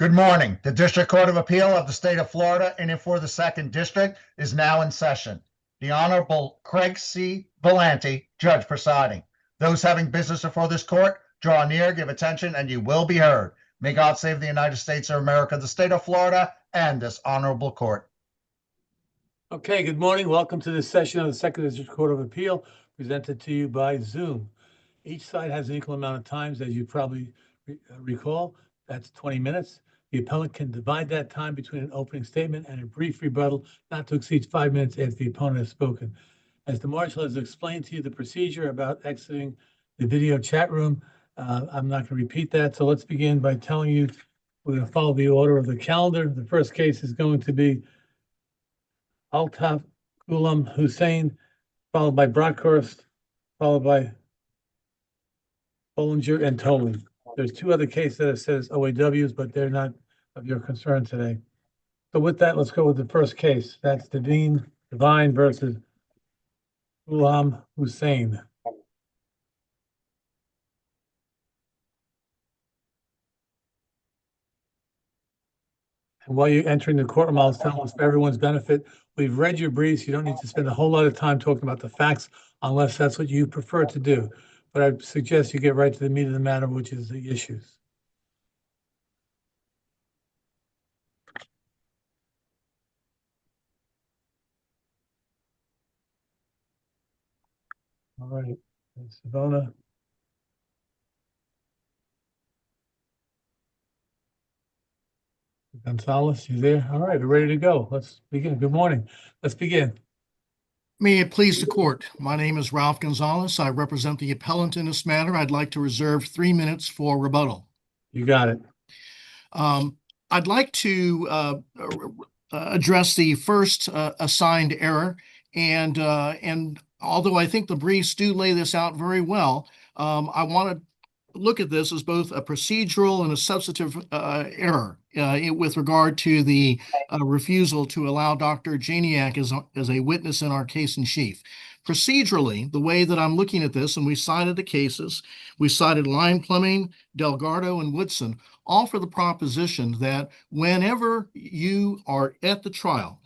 Good morning. The District Court of Appeal of the State of Florida in and for the Second District is now in session. The Honorable Craig C. Valenti, Judge presiding. Those having business before this court, draw near, give attention, and you will be heard. May God save the United States of America, the State of Florida, and this honorable court. Okay, good morning. Welcome to this session of the Second District Court of Appeal, presented to you by Zoom. Each side has an equal amount of times, as you probably recall. That's 20 minutes. The appellant can divide that time between an opening statement and a brief rebuttal, not to exceed 5 minutes after the opponent has spoken. As the marshal has explained to you the procedure about exiting the video chat room, I'm not going to repeat that. So let's begin by telling you we're going to follow the order of the calendar. The first case is going to be Altaf Ghulam Hussein, followed by Brockhurst, followed by Bollinger and Tolan. There's two other cases that it says OAWs, but they're not of your concern today. So with that, let's go with the first case. That's Divine versus Ghulam Hussein. And while you're entering the courtroom, I'll tell us for everyone's benefit, we've read your briefs. You don't need to spend a whole lot of time talking about the facts unless that's what you prefer to do. But I suggest you get right to the meat of the matter, which is the issues. All right, Savona. Gonzalez, you there? All right, we're ready to go. Let's begin. Good morning. Let's begin. May it please the court. My name is Ralph Gonzalez. I represent the appellant in this matter. I'd like to reserve 3 minutes for rebuttal. You got it. I'd like to address the first assigned error. And although I think the briefs do lay this out very well, I want to look at this as both a procedural and a substantive error with regard to the refusal to allow Dr. Janiak as a witness in our case in chief. Procedurally, the way that I'm looking at this, and we cited the cases, we cited Line Plumbing, Delgado, and Woodson, all for the proposition that whenever you are at the trial,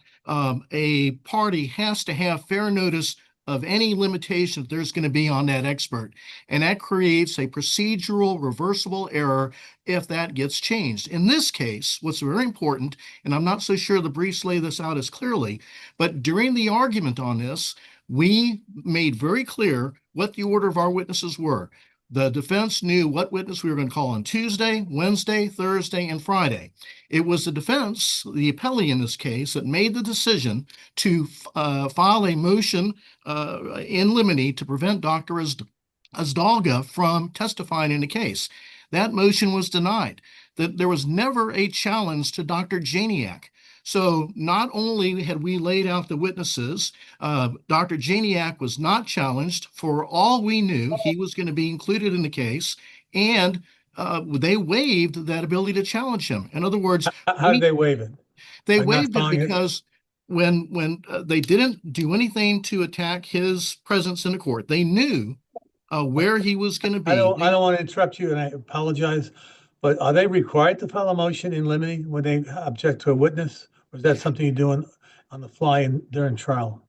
a party has to have fair notice of any limitation that there's going to be on that expert. And that creates a procedural reversible error if that gets changed. In this case, what's very important, and I'm not so sure the briefs lay this out as clearly, but during the argument on this, we made very clear what the order of our witnesses were. The defense knew what witness we were going to call on Tuesday, Wednesday, Thursday, and Friday. It was the defense, the appellee in this case, that made the decision to file a motion in limine to prevent Dr. Azdalga from testifying in the case. That motion was denied. That there was never a challenge to Dr. Janiak. So not only had we laid out the witnesses, Dr. Janiak was not challenged. For all we knew, he was going to be included in the case, and they waived that ability to challenge him. In other words, how did they waive it? They waived it because when they didn't do anything to attack his presence in the court, they knew where he was going to be. I don't want to interrupt you, and I apologize, but are they required to file a motion in limine when they object to a witness? Or is that something you're doing on the fly during trial?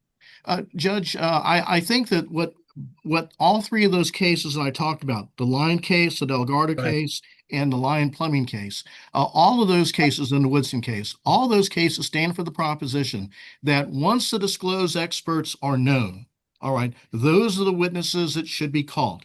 Judge, I think that what all three of those cases that I talked about, the Line case, the Delgado case, and the Line Plumbing case, all of those cases and the Woodson case, all those cases stand for the proposition that once the disclosed experts are known, all right, those are the witnesses that should be called.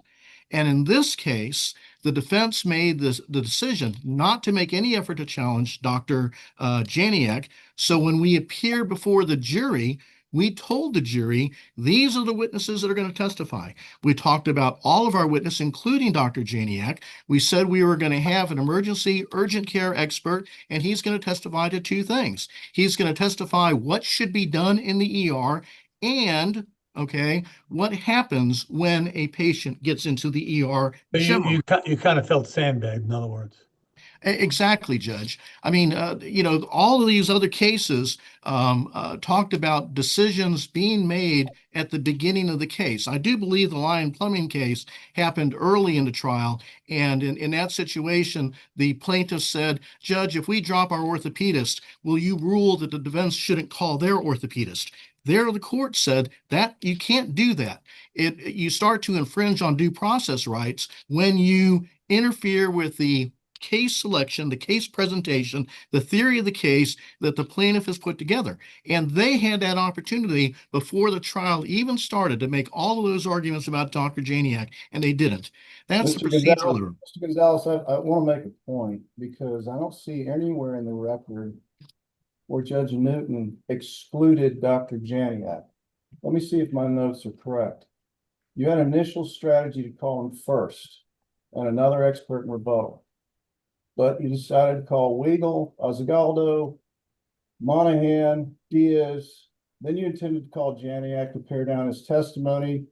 And in this case, the defense made the decision not to make any effort to challenge Dr. Janiak. So when we appeared before the jury, we told the jury, these are the witnesses that are going to testify. We talked about all of our witnesses, including Dr. Janiak. We said we were going to have an emergency urgent care expert, and he's going to testify to two things. He's going to testify what should be done in the ER and what happens when a patient gets into the ER? You kind of felt sandbagged, in other words. Exactly, Judge. I mean, all of these other cases talked about decisions being made at the beginning of the case. I do believe the Lyon Plumbing case happened early in the trial. And in that situation, the plaintiff said, Judge, if we drop our orthopedist, will you rule that the defense shouldn't call their orthopedist? There, the court said that you can't do that. You start to infringe on due process rights when you interfere with the case selection, the case presentation, the theory of the case that the plaintiff has put together. And they had that opportunity before the trial even started to make all of those arguments about Dr. Janiak, and they didn't. That's the procedural error. Mr. Gonzalez, I want to make a point because I don't see anywhere in the record where Judge Newton excluded Dr. Janiak. Let me see if my notes are correct. You had an initial strategy to call him first and another expert in rebuttal. But you decided to call Weigel, Azagaldo, Monahan, Diaz. Then you intended to call Janiak to pare down his testimony.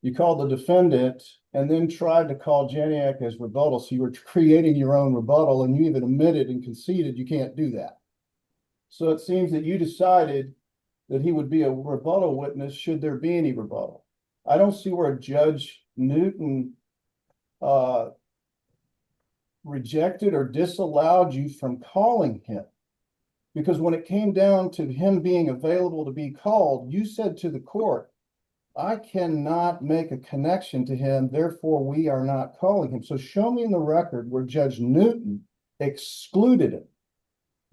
You called the defendant and then tried to call Janiak as rebuttal. So you were creating your own rebuttal, and you even admitted and conceded you can't do that. So it seems that you decided that he would be a rebuttal witness should there be any rebuttal. I don't see where Judge Newton rejected or disallowed you from calling him. Because when it came down to him being available to be called, you said to the court, I cannot make a connection to him, therefore we are not calling him. So show me in the record where Judge Newton excluded him,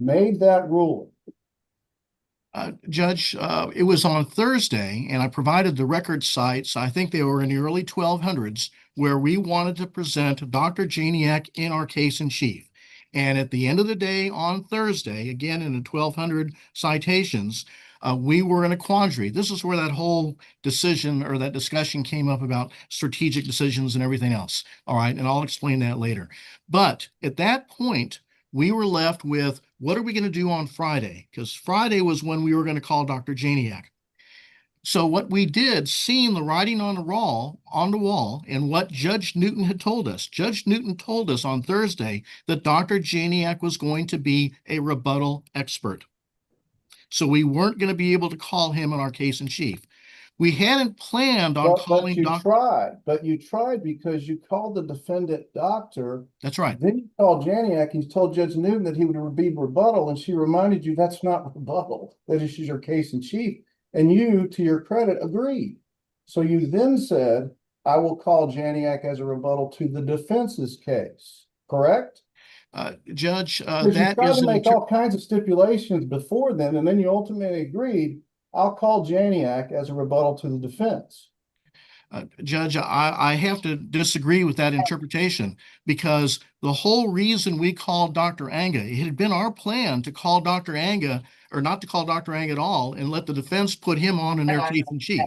made that ruling. Judge, it was on Thursday, and I provided the record sites. I think they were in the early 1200s, where we wanted to present Dr. Janiak in our case in chief. And at the end of the day on Thursday, again in the 1200 citations, we were in a quandary. This is where that whole decision or that discussion came up about strategic decisions and everything else. All right, and I'll explain that later. But at that point, we were left with, what are we going to do on Friday? Because Friday was when we were going to call Dr. Janiak. So what we did, seeing the writing on the wall, and what Judge Newton had told us, Judge Newton told us on Thursday that Dr. Janiak was going to be a rebuttal expert. So we weren't going to be able to call him in our case in chief. We hadn't planned on calling Dr. But you tried because you called the defendant doctor. That's right. Then you called Janiak and you told Judge Newton that he would be rebuttal, and she reminded you that's not rebuttal. That is your case in chief. And you, to your credit, agreed. So you then said, I will call Janiak as a rebuttal to the defense's case, correct? Judge, that you tried to make all kinds of stipulations before then, and then you ultimately agreed, I'll call Janiak as a rebuttal to the defense. Judge, I have to disagree with that interpretation, because the whole reason we called Dr. Anga, it had been our plan to call Dr. Anga, or not to call Dr. Anga at all, and let the defense put him on in their case in chief.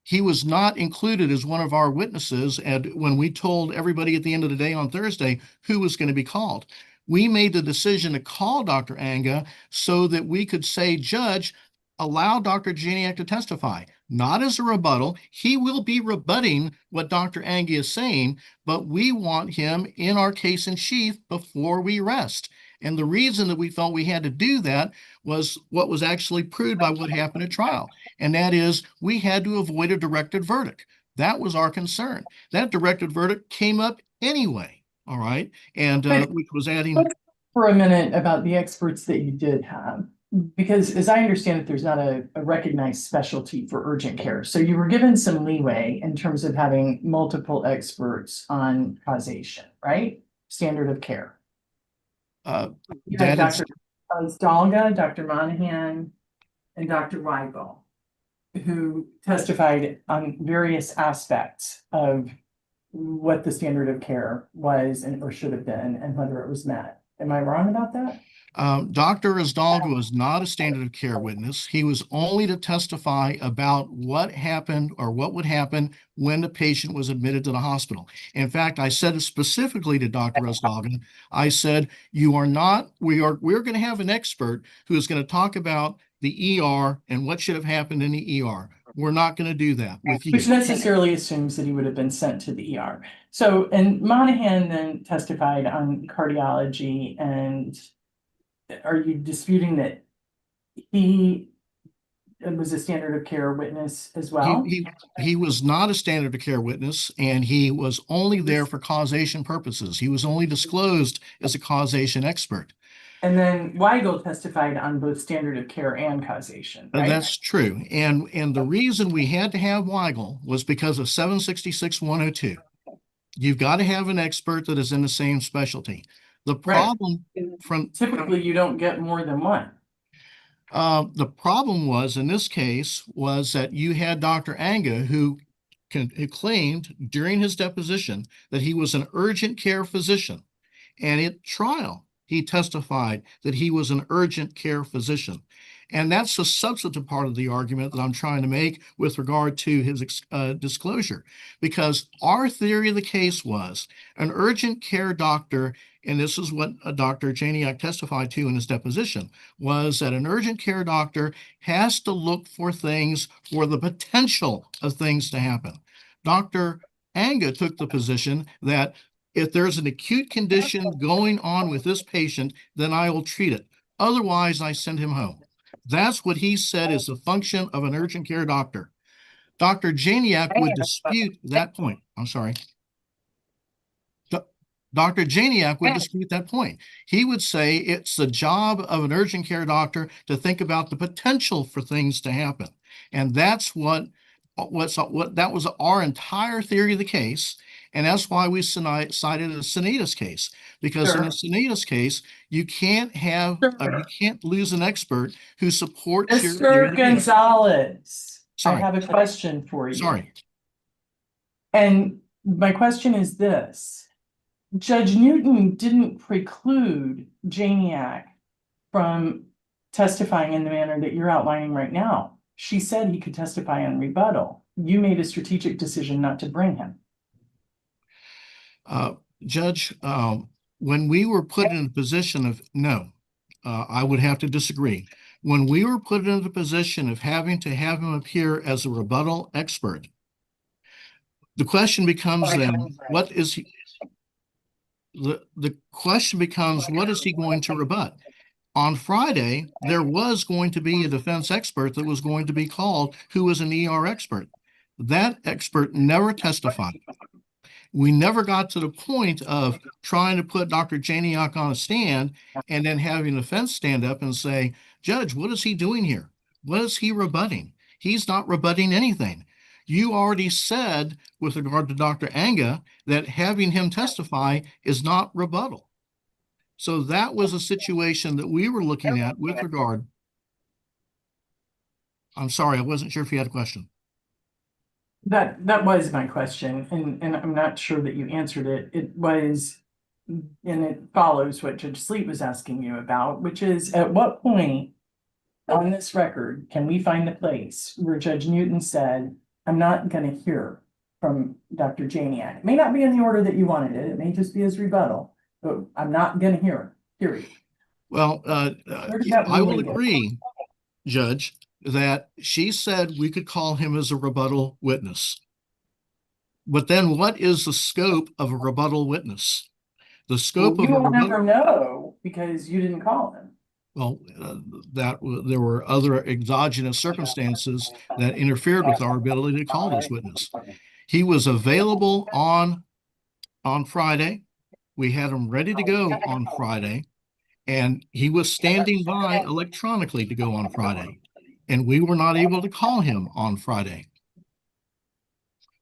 He was not included as one of our witnesses, and when we told everybody at the end of the day on Thursday who was going to be called, we made the decision to call Dr. Anga so that we could say, Judge, allow Dr. Janiak to testify, not as a rebuttal. He will be rebutting what Dr. Anga is saying, but we want him in our case in chief before we rest. And the reason that we felt we had to do that was what was actually proved by what happened at trial. And that is, we had to avoid a directed verdict. That was our concern. That directed verdict came up anyway. All right. And which was adding. For a minute about the experts that you did have, because as I understand it, there's not a recognized specialty for urgent care. So you were given some leeway in terms of having multiple experts on causation, right? Standard of care. You had Dr. Dalga, Dr. Monahan, and Dr. Weigel, who testified on various aspects of what the standard of care was or should have been and whether it was met. Am I wrong about that? Dr. Asdalga was not a standard of care witness. He was only to testify about what happened or what would happen when the patient was admitted to the hospital. In fact, I said it specifically to Dr. Asdalga. I said, we're going to have an expert who is going to talk about the ER and what should have happened in the ER. We're not going to do that with Which you. necessarily assumes that he would have been sent to the ER. So, and Monahan then testified on cardiology, and are you disputing that he was a standard of care witness as well? He was not a standard of care witness, and he was only there for causation purposes. He was only disclosed as a causation expert. And then Weigel testified on both standard of care and causation, right? That's true. And the reason we had to have Weigel was because of 766-102. You've got to have an expert that is in the same specialty. The problem from Typically, you don't get more than one. the problem was in this case was that you had Dr. Anga who claimed during his deposition that he was an urgent care physician. And at trial, he testified that he was an urgent care physician. And that's the substantive part of the argument that I'm trying to make with regard to his disclosure, because our theory of the case was an urgent care doctor, and this is what Dr. Janiak testified to in his deposition, was that an urgent care doctor has to look for things, for the potential of things to happen. Dr. Anga took the position that if there's an acute condition going on with this patient, then I will treat it. Otherwise, I send him home. That's what he said is the function of an urgent care doctor. Dr. Janiak would dispute that point. I'm sorry. Dr. Janiak would dispute that point. He would say it's the job of an urgent care doctor to think about the potential for things to happen. And that's what that was our entire theory of the case. And that's why we cited the Sanitas case, because in the Sanitas case, you can't have, you can't lose an expert who supports your theory of Mr. the case. Gonzalez, I Sorry. have a question for you. Sorry. And my question is this. Judge Newton didn't preclude Janiak from testifying in the manner that you're outlining right now. She said he could testify on rebuttal. You made a strategic decision not to bring him. Judge, when we were put in a position of no, I would have to disagree. When we were put in the position of having to have him appear as a rebuttal expert, the question becomes then, what is he? The question becomes, what is he going to rebut? On Friday, there was going to be a defense expert that was going to be called who was an ER expert. That expert never testified. We never got to the point of trying to put Dr. Janiak on a stand and then having the defense stand up and say, Judge, what is he doing here? What is he rebutting? He's not rebutting anything. You already said with regard to Dr. Anga that having him testify is not rebuttal. So that was a situation that we were looking at with regard. I'm sorry, I wasn't sure if you had a question. That was my question, and I'm not sure that you answered it. It was, and it follows what Judge Sleet was asking you about, which is at what point on this record can we find the place where Judge Newton said, I'm not going to hear from Dr. Janiak. It may not be in the order that you wanted it. It may just be his rebuttal, but I'm not going to hear it, period. Well, I will agree, Judge, that she said we could call him as a rebuttal witness. But then what is the scope of a rebuttal witness? The scope of a rebuttal... You will never know because you didn't call him. Well, there were other exogenous circumstances that interfered with our ability to call this witness. He was available on Friday. We had him ready to go on Friday, and he was standing by electronically to go on Friday, and we were not able to call him on Friday.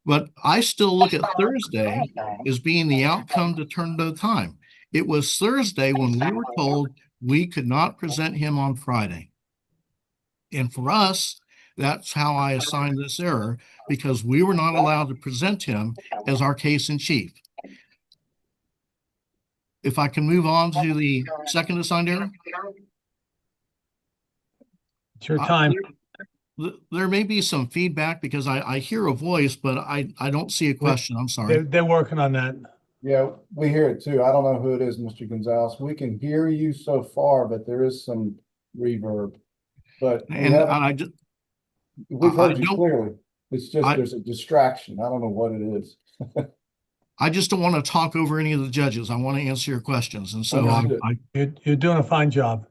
But I still look at Thursday as being the outcome determined at the time. It was Thursday when we were told we could not present him on Friday. And for us, that's how I assigned this error, because we were not allowed to present him as our case in chief. If I can move on to the second assigned error. It's your time. There may be some feedback because I hear a voice, but I don't see a question. I'm sorry. They're working on that. Yeah, we hear it too. I don't know who it is, Mr. Gonzalez. We can hear you so far, but there is some reverb. But And We've I heard you don't- clearly. It's just I- there's a distraction. I don't know what it is. I just don't want to talk over any of the judges. I want to answer your questions. And so Understood. You're doing a fine job.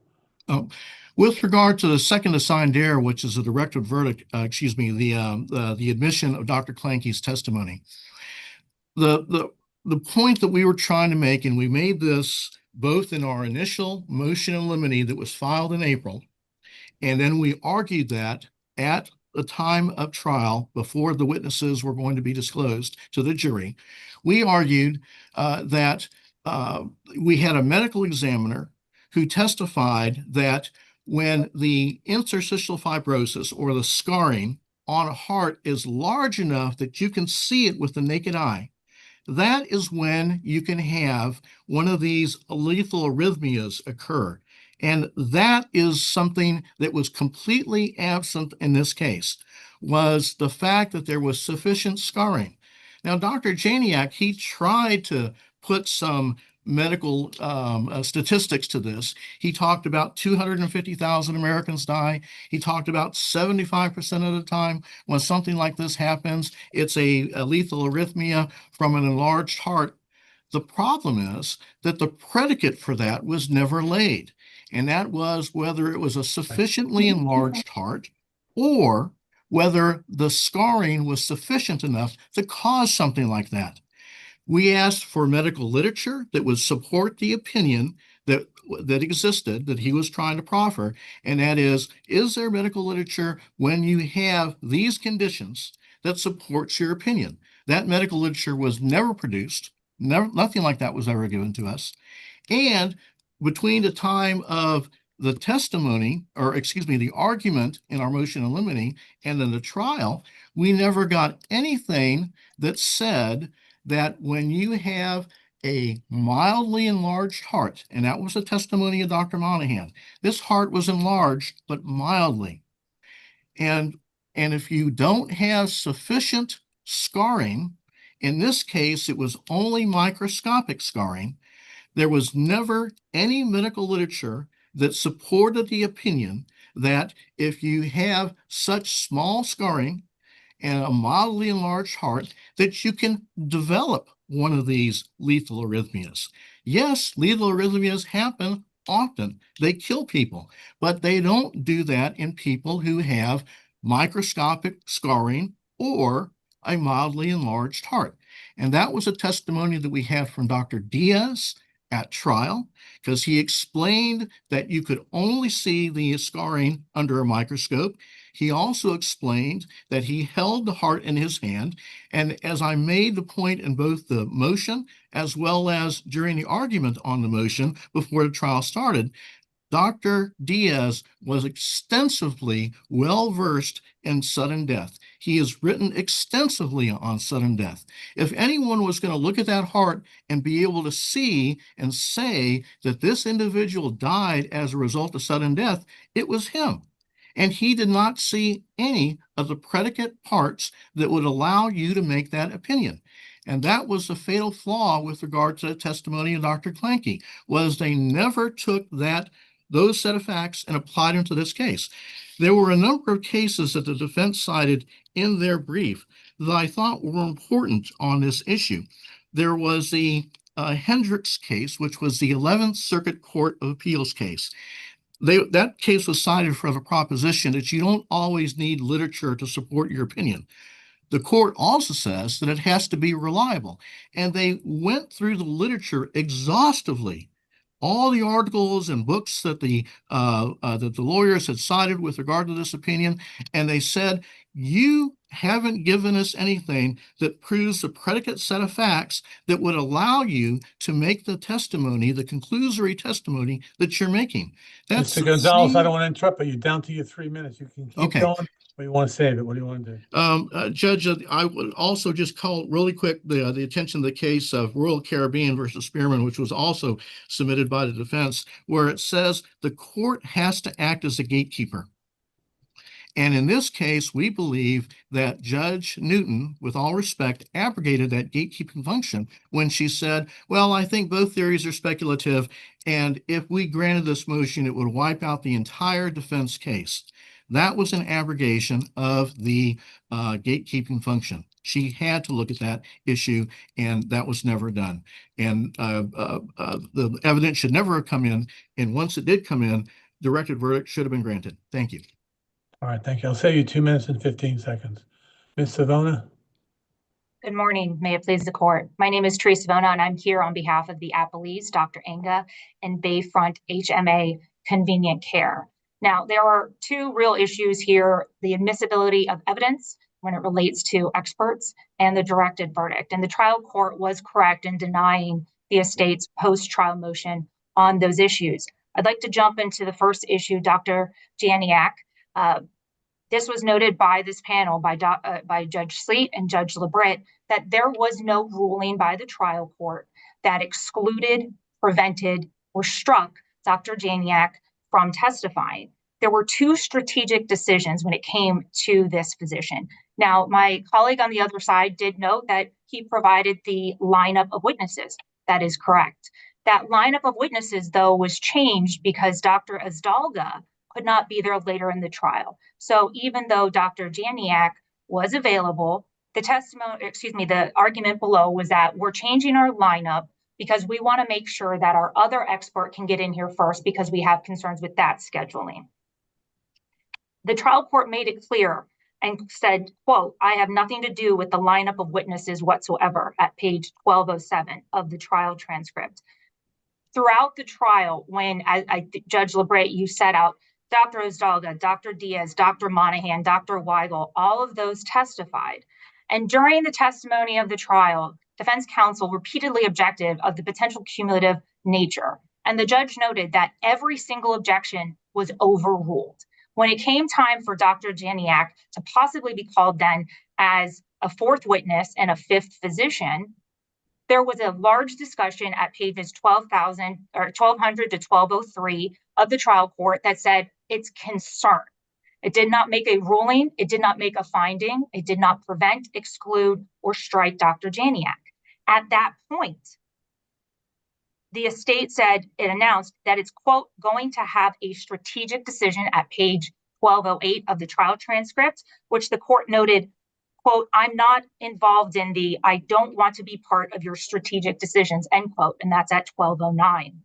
with regard to the second assigned error, which is the directed verdict, the admission of Dr. Clanky's testimony, the point that we were trying to make, and we made this both in our initial motion in limine that was filed in April, and then we argued that at the time of trial, before the witnesses were going to be disclosed to the jury, we argued that we had a medical examiner who testified that when the interstitial fibrosis or the scarring on a heart is large enough that you can see it with the naked eye, that is when you can have one of these lethal arrhythmias occur. And that is something that was completely absent in this case, was the fact that there was sufficient scarring. Now, Dr. Janiak, he tried to put some medical statistics to this. He talked about 250,000 Americans die. He talked about 75% of the time when something like this happens, it's a lethal arrhythmia from an enlarged heart. The problem is that the predicate for that was never laid, and that was whether it was a sufficiently enlarged heart or whether the scarring was sufficient enough to cause something like that. We asked for medical literature that would support the opinion that existed, that he was trying to proffer, and that is there medical literature when you have these conditions that supports your opinion? That medical literature was never produced. Nothing like that was ever given to us. And between the time of the testimony, or excuse me, the argument in our motion in limine and then the trial, we never got anything that said that when you have a mildly enlarged heart, and that was the testimony of Dr. Monahan, this heart was enlarged, but mildly. And if you don't have sufficient scarring, in this case, it was only microscopic scarring. There was never any medical literature that supported the opinion that if you have such small scarring and a mildly enlarged heart, that you can develop one of these lethal arrhythmias. Yes, lethal arrhythmias happen often. They kill people, but they don't do that in people who have microscopic scarring or a mildly enlarged heart. And that was a testimony that we had from Dr. Diaz at trial, because he explained that you could only see the scarring under a microscope. He also explained that he held the heart in his hand. And as I made the point in both the motion as well as during the argument on the motion before the trial started, Dr. Diaz was extensively well-versed in sudden death. He has written extensively on sudden death. If anyone was going to look at that heart and be able to see and say that this individual died as a result of sudden death, it was him. And he did not see any of the predicate parts that would allow you to make that opinion. And that was the fatal flaw with regard to the testimony of Dr. Clanky, was they never took those set of facts and applied them to this case. There were a number of cases that the defense cited in their brief that I thought were important on this issue. There was the Hendricks case, which was the 11th Circuit Court of Appeals case. That case was cited for the proposition that you don't always need literature to support your opinion. The court also says that it has to be reliable. And they went through the literature exhaustively, all the articles and books that the lawyers had cited with regard to this opinion, and they said, you haven't given us anything that proves the predicate set of facts that would allow you to make the testimony, the conclusory testimony that you're making. That's Mr. Gonzalez, I don't want to interrupt, but you're down to your 3 minutes. You can keep Okay. going, or you want to save it. What do you want to do? Judge, I would also just call really quick the attention to the case of Royal Caribbean versus Spearman, which was also submitted by the defense, where it says the court has to act as a gatekeeper. And in this case, we believe that Judge Newton, with all respect, abrogated that gatekeeping function when she said, well, I think both theories are speculative, and if we granted this motion, it would wipe out the entire defense case. That was an abrogation of the gatekeeping function. She had to look at that issue, and that was never done. And the evidence should never have come in. And once it did come in, directed verdict should have been granted. Thank you. All right, thank you. I'll save you 2 minutes and 15 seconds. Ms. Savona? Good morning. May it please the court. My name is Teresa Savona, and I'm here on behalf of the appellees, Dr. Enga and Bayfront HMA Convenient Care. Now, there are two real issues here: the admissibility of evidence when it relates to experts and the directed verdict. And the trial court was correct in denying the estate's post-trial motion on those issues. I'd like to jump into the first issue, Dr. Janiak. This was noted by this panel, by Judge Sleet and Judge LeBrit, that there was no ruling by the trial court that excluded, prevented, or struck Dr. Janiak from testifying. There were two strategic decisions when it came to this physician. Now, my colleague on the other side did note that he provided the lineup of witnesses. That is correct. That lineup of witnesses, though, was changed because Dr. Azdalga could not be there later in the trial. So even though Dr. Janiak was available, the argument below was that we're changing our lineup because we want to make sure that our other expert can get in here first because we have concerns with that scheduling. The trial court made it clear and said, quote, "I have nothing to do with the lineup of witnesses whatsoever," at page 1207 of the trial transcript. Throughout the trial, when Judge LeBret, you set out Dr. Azdalga, Dr. Diaz, Dr. Monahan, Dr. Weigel, all of those testified. And during the testimony of the trial, defense counsel repeatedly objected of the potential cumulative nature. And the judge noted that every single objection was overruled. When it came time for Dr. Janiak to possibly be called then as a fourth witness and a fifth physician, there was a large discussion at pages 1200 to 1203 of the trial court that said it's concern. It did not make a ruling. It did not make a finding. It did not prevent, exclude, or strike Dr. Janiak. At that point, the estate said, it announced that it's, quote, going to have a strategic decision at page 1208 of the trial transcript, which the court noted, quote, "I'm not involved in I don't want to be part of your strategic decisions," end quote. And that's at 1209.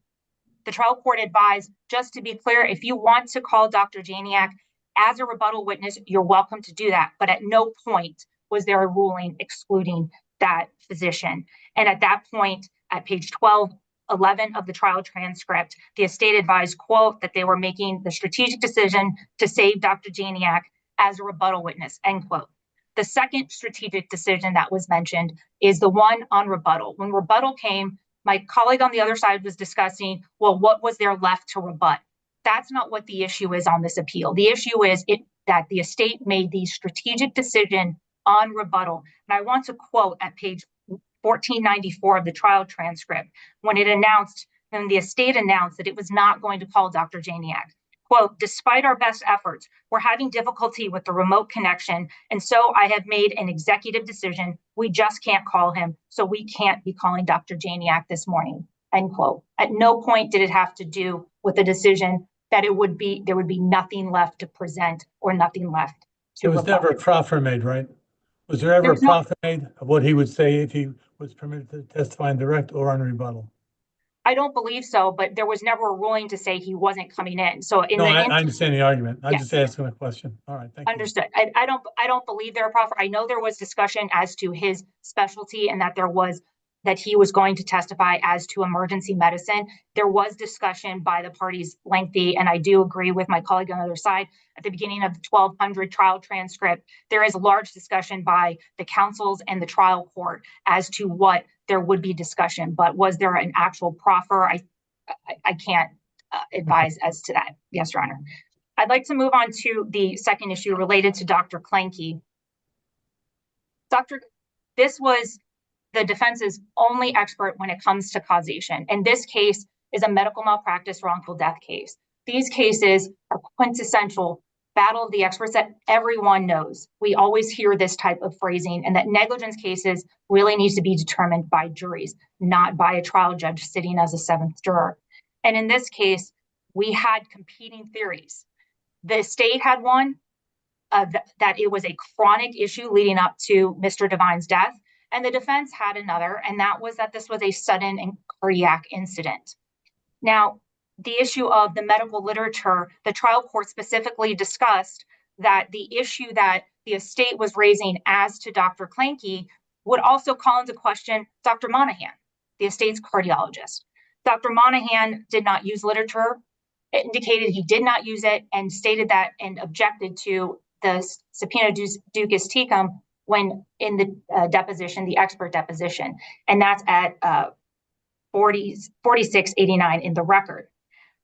The trial court advised, just to be clear, if you want to call Dr. Janiak as a rebuttal witness, you're welcome to do that. But at no point was there a ruling excluding that physician. And at that point, at page 1211 of the trial transcript, the estate advised, quote, that they were making the strategic decision to save Dr. Janiak as a rebuttal witness, end quote. The second strategic decision that was mentioned is the one on rebuttal. When rebuttal came, my colleague on the other side was discussing, well, what was there left to rebut? That's not what the issue is on this appeal. The issue is that the estate made the strategic decision on rebuttal. And I want to quote at page 1494 of the trial transcript, when the estate announced that it was not going to call Dr. Janiak. Quote, "Despite our best efforts, we're having difficulty with the remote connection. And so I have made an executive decision. We just can't call him. So we can't be calling Dr. Janiak this morning," end quote. At no point did it have to do with the decision that there would be nothing left to present or nothing left to There was never a proffer made, right? Was there ever a proffer made of what he would say if he was permitted to testify in direct or on rebuttal? I don't believe so, but there was never a ruling to say he wasn't coming in. So I understand the argument. I'm Yes. just asking a question. All right, thank you. Understood. I don't believe there are proffer. I know there was discussion as to his specialty and that he was going to testify as to emergency medicine. There was discussion by the parties lengthy, and I do agree with my colleague on the other side. At the beginning of the 1200 trial transcript, there is a large discussion by the counsels and the trial court as to what there would be discussion, but was there an actual proffer? I can't advise as to that. Yes, Your Honor. I'd like to move on to the second issue related to Dr. Klenke. This was the defense's only expert when it comes to causation. And this case is a medical malpractice wrongful death case. These cases are quintessential battle of the experts that everyone knows. We always hear this type of phrasing, and that negligence cases really needs to be determined by juries, not by a trial judge sitting as a seventh juror. And in this case, we had competing theories. The state had one, that it was a chronic issue leading up to Mr. Devine's death. And the defense had another, and that was that this was a sudden and cardiac incident. Now, the issue of the medical literature, the trial court specifically discussed that the issue that the estate was raising as to Dr. Clanky would also call into question Dr. Monahan, the estate's cardiologist. Dr. Monahan did not use literature, indicated he did not use it, and stated that and objected to the subpoena ducis tecum when in the deposition, the expert deposition. And that's at 4689 in the record.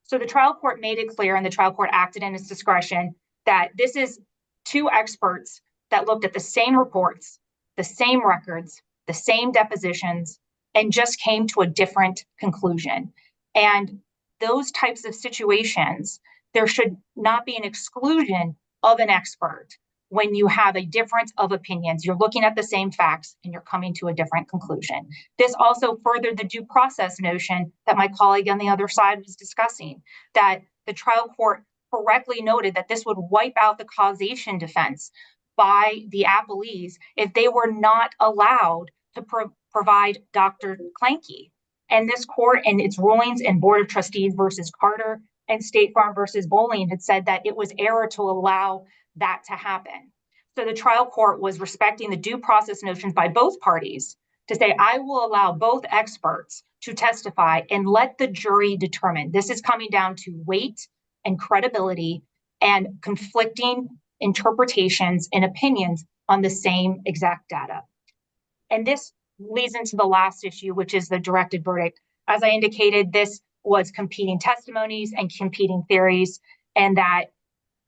So the trial court made it clear, and the trial court acted in its discretion, that this is two experts that looked at the same reports, the same records, the same depositions, and just came to a different conclusion. And those types of situations, there should not be an exclusion of an expert when you have a difference of opinions. You're looking at the same facts and you're coming to a different conclusion. This also furthered the due process notion that my colleague on the other side was discussing, that the trial court correctly noted that this would wipe out the causation defense by the appellees if they were not allowed to provide Dr. Clanky. And this court, in its rulings in Board of Trustees versus Carter and State Farm versus Bowling, had said that it was error to allow that to happen. So the trial court was respecting the due process notions by both parties to say, I will allow both experts to testify and let the jury determine. This is coming down to weight and credibility and conflicting interpretations and opinions on the same exact data. And this leads into the last issue, which is the directed verdict. As I indicated, this was competing testimonies and competing theories, and that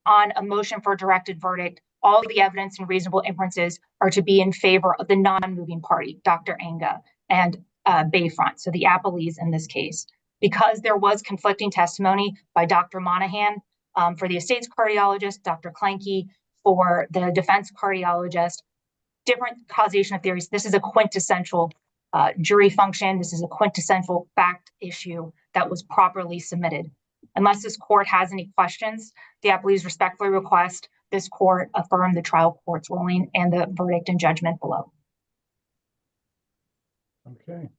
on a motion for a directed verdict, all the evidence and reasonable inferences are to be in favor of the non-moving party, Dr. Anga and Bayfront, so the appellees in this case. Because there was conflicting testimony by Dr. Monahan for the estate's cardiologist, Dr. Clanky for the defense cardiologist, different causation theories. This is a quintessential jury function. This is a quintessential fact issue that was properly submitted. Unless this court has any questions, the appellees respectfully request this court affirm the trial court's ruling and the verdict and judgment below. Okay,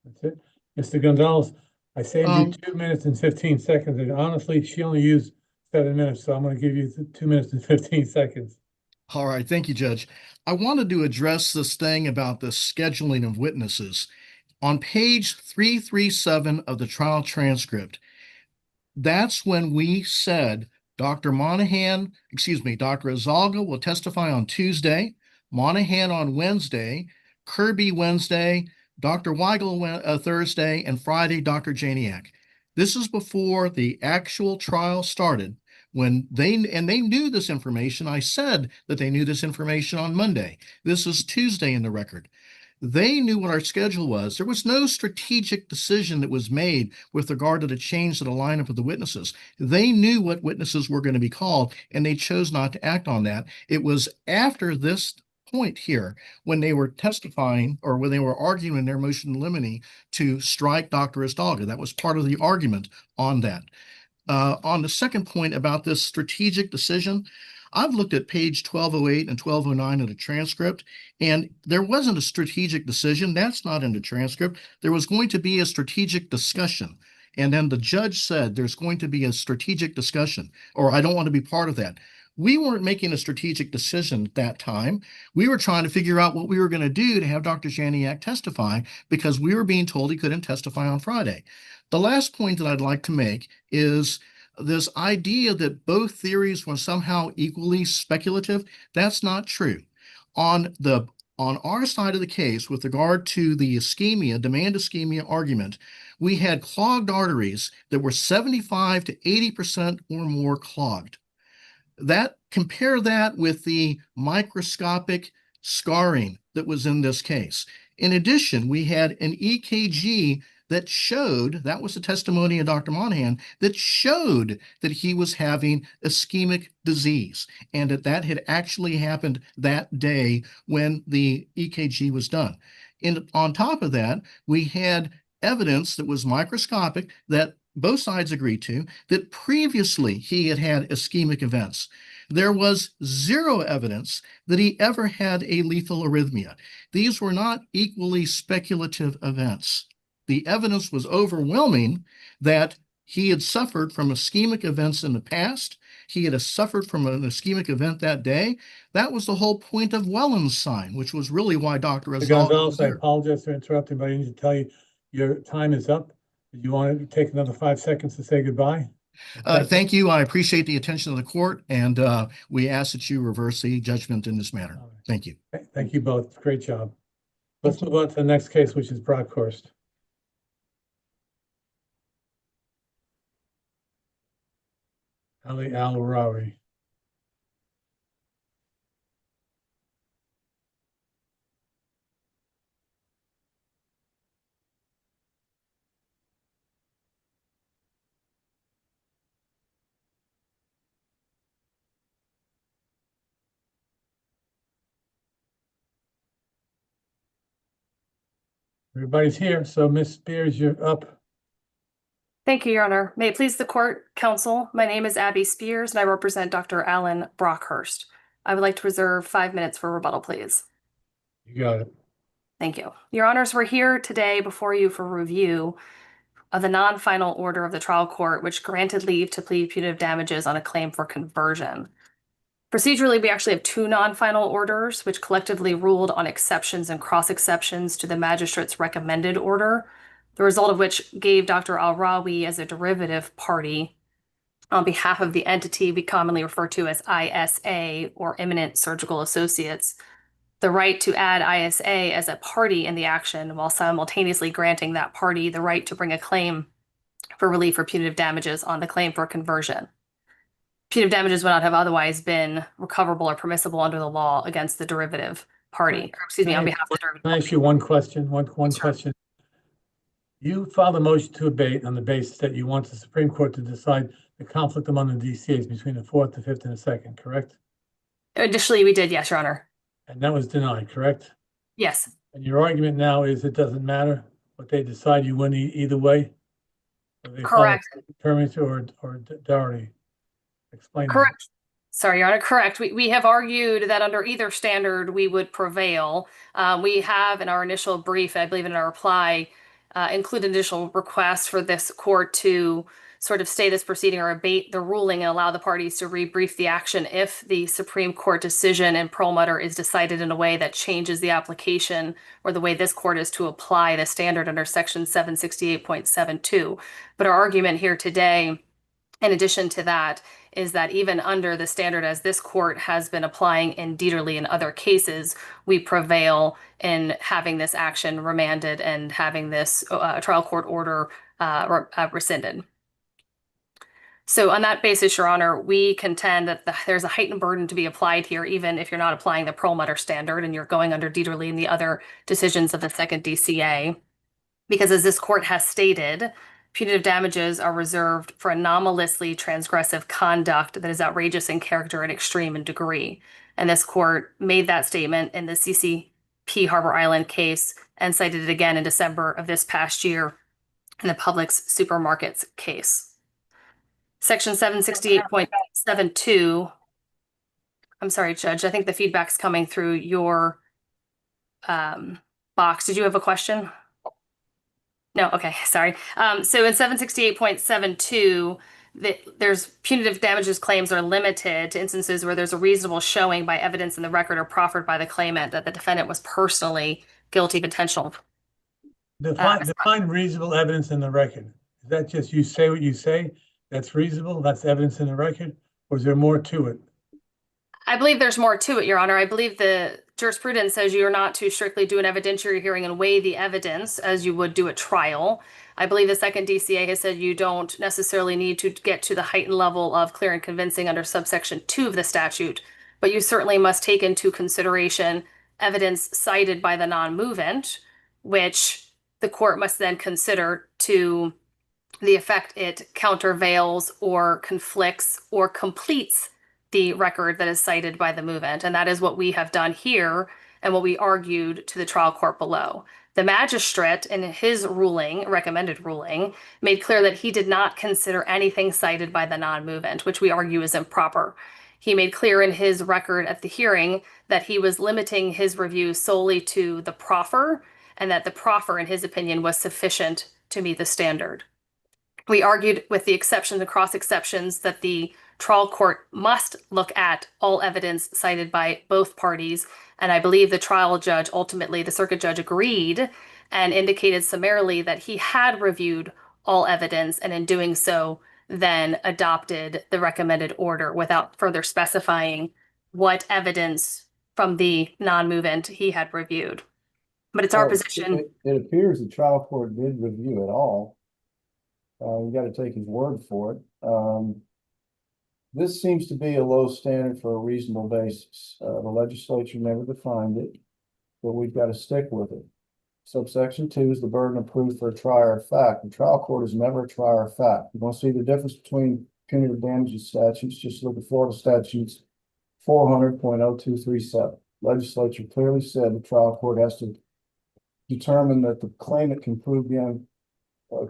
that's it. Mr. Gonzalez, I saved you 2 minutes and 15 seconds, and honestly, she only used 7 minutes, so I'm going to give you 2 minutes and 15 seconds. All right, thank you, Judge. I wanted to address this thing about the scheduling of witnesses. On page 337 of the trial transcript, that's when we said Dr. Azalga will testify on Tuesday, Monahan on Wednesday, Kirby Wednesday, Dr. Weigel Thursday, and Friday, Dr. Janiak. This is before the actual trial started. When they knew this information. I said that they knew this information on Monday. This is Tuesday in the record. They knew what our schedule was. There was no strategic decision that was made with regard to the change to the lineup of the witnesses. They knew what witnesses were going to be called, and they chose not to act on that. It was after this point here, when they were testifying or when they were arguing their motion in limine to strike Dr. Azalga. That was part of the argument on that. On the second point about this strategic decision, I've looked at page 1208 and 1209 of the transcript, and there wasn't a strategic decision. That's not in the transcript. There was going to be a strategic discussion. And then the judge said there's going to be a strategic discussion, or I don't want to be part of that. We weren't making a strategic decision at that time. We were trying to figure out what we were going to do to have Dr. Janiak testify because we were being told he couldn't testify on Friday. The last point that I'd like to make is this idea that both theories were somehow equally speculative. That's not true. On our side of the case, with regard to the ischemia, demand ischemia argument, we had clogged arteries that were 75 to 80% or more clogged. Compare that with the microscopic scarring that was in this case. In addition, we had an EKG that showed, that was the testimony of Dr. Monahan, that showed that he was having ischemic disease and that had actually happened that day when the EKG was done. And on top of that, we had evidence that was microscopic that both sides agreed to, that previously he had had ischemic events. There was zero evidence that he ever had a lethal arrhythmia. These were not equally speculative events. The evidence was overwhelming that he had suffered from ischemic events in the past. He had suffered from an ischemic event that day. That was the whole point of Wellens' sign, which was really why Dr. Mr. Azal Gonzalez, was I there. apologize for interrupting, but I need to tell you, your time is up. Do you want to take another 5 seconds to say goodbye? Thank you. I appreciate the attention of the court, and we ask that you reverse the judgment in this matter. All right. Thank you. Thank you both. Great job. Let's move on to the next case, which is Brockhurst. Ali Al-Rawi. Everybody's here, so Ms. Spears, you're up. Thank you, Your Honor. May it please the court, counsel, my name is Abby Spears and I represent Dr. Alan Brockhurst. I would like to reserve 5 minutes for rebuttal, please. You got it. Thank you. Your Honors, we're here today before you for review of the non-final order of the trial court, which granted leave to plead punitive damages on a claim for conversion. Procedurally, we actually have 2 non-final orders, which collectively ruled on exceptions and cross-exceptions to the magistrate's recommended order, the result of which gave Dr. Al-Rawi as a derivative party on behalf of the entity we commonly refer to as ISA, or Imminent Surgical Associates, the right to add ISA as a party in the action while simultaneously granting that party the right to bring a claim for relief or punitive damages on the claim for conversion. Punitive damages would not have otherwise been recoverable or permissible under the law against the derivative party, or excuse me, on behalf of the derivative Can I party. ask you one question? One Sure. question. You filed a motion to abate on the basis that you want the Supreme Court to decide the conflict among the DCAs between the 4th, the 5th, and the 2nd, correct? Additionally, we did, yes, Your Honor. And that was denied, correct? Yes, And your argument now is it doesn't matter what they decide, you win either way? Or they follow correct. Terminator or Doherty? Explain that. Correct. Sorry, Your Honor, correct. We have argued that under either standard, we would prevail. We have in our initial brief, I believe in our reply, included additional requests for this court to sort of stay this proceeding or abate the ruling and allow the parties to rebrief the action if the Supreme Court decision in Perlmutter is decided in a way that changes the application or the way this court is to apply the standard under section 768.72. But our argument here today, in addition to that, is that even under the standard as this court has been applying in Dieterle and other cases, we prevail in having this action remanded and having this trial court order rescinded. So on that basis, Your Honor, we contend that there's a heightened burden to be applied here, even if you're not applying the Perlmutter standard and you're going under Dieterle and the other decisions of the 2nd DCA. Because as this court has stated, punitive damages are reserved for anomalously transgressive conduct that is outrageous in character and extreme in degree. And this court made that statement in the CCP Harbor Island case and cited it again in December of this past year in the Publix Supermarkets case. Section 768.72. I'm sorry, Judge, I think the feedback's coming through your box. Did you have a question? No, okay, sorry. So in 768.72, there's punitive damages claims are limited to instances where there's a reasonable showing by evidence in the record or proffered by the claimant that the defendant was personally guilty of intentional. Define reasonable evidence in the record. Is that just you say what you say? That's reasonable? That's evidence in the record? Or is there more to it? I believe there's more to it, Your Honor. I believe the jurisprudence says you are not to strictly do an evidentiary hearing and weigh the evidence as you would do a trial. I believe the 2nd DCA has said you don't necessarily need to get to the heightened level of clear and convincing under subsection 2 of the statute, but you certainly must take into consideration evidence cited by the non-movement, which the court must then consider to the effect it countervails or conflicts or completes the record that is cited by the movement. And that is what we have done here and what we argued to the trial court below. The magistrate, in his ruling, recommended ruling, made clear that he did not consider anything cited by the non-movement, which we argue is improper. He made clear in his record at the hearing that he was limiting his review solely to the proffer, and that the proffer, in his opinion, was sufficient to meet the standard. We argued, with the exception, the cross exceptions, that the trial court must look at all evidence cited by both parties. And I believe the trial judge, ultimately the circuit judge, agreed and indicated summarily that he had reviewed all evidence, and in doing so, then adopted the recommended order without further specifying what evidence from the non-movement he had reviewed. But it's our position. It appears the trial court did review it all. You got to take his word for it. This seems to be a low standard for a reasonable basis. The legislature never defined it, but we've got to stick with it. Subsection 2 is the burden of proof for a trier of fact. The trial court is never a trier of fact. You want to see the difference between punitive damages statutes? Just look at Florida statutes 400.0237. Legislature clearly said the trial court has to determine that the claimant can prove beyond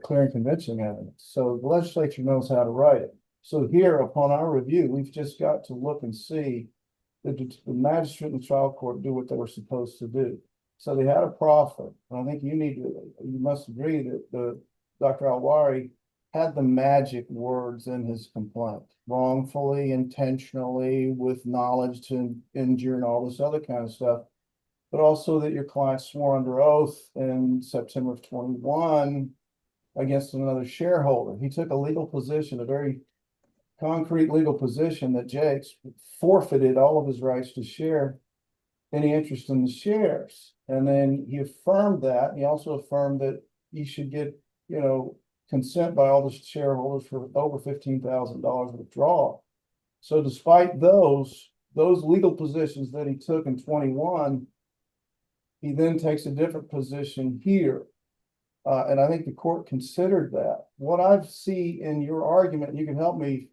clear and convincing evidence. So the legislature knows how to write it. So here, upon our review, we've just got to look and see that the magistrate and the trial court do what they were supposed to do. So they had a proffer, and I think you must agree that Dr. Alwari had the magic words in his complaint: wrongfully, intentionally, with knowledge to injure, and all this other kind of stuff. But also that your client swore under oath in September of 21 against another shareholder. He took a legal position, a very concrete legal position, that Jake's forfeited all of his rights to share any interest in the shares. And then he affirmed that. He also affirmed that he should get, consent by all the shareholders for over $15,000 withdrawal. So despite those legal positions that he took in 21, he then takes a different position here. And I think the court considered that. What I see in your argument, and you can help me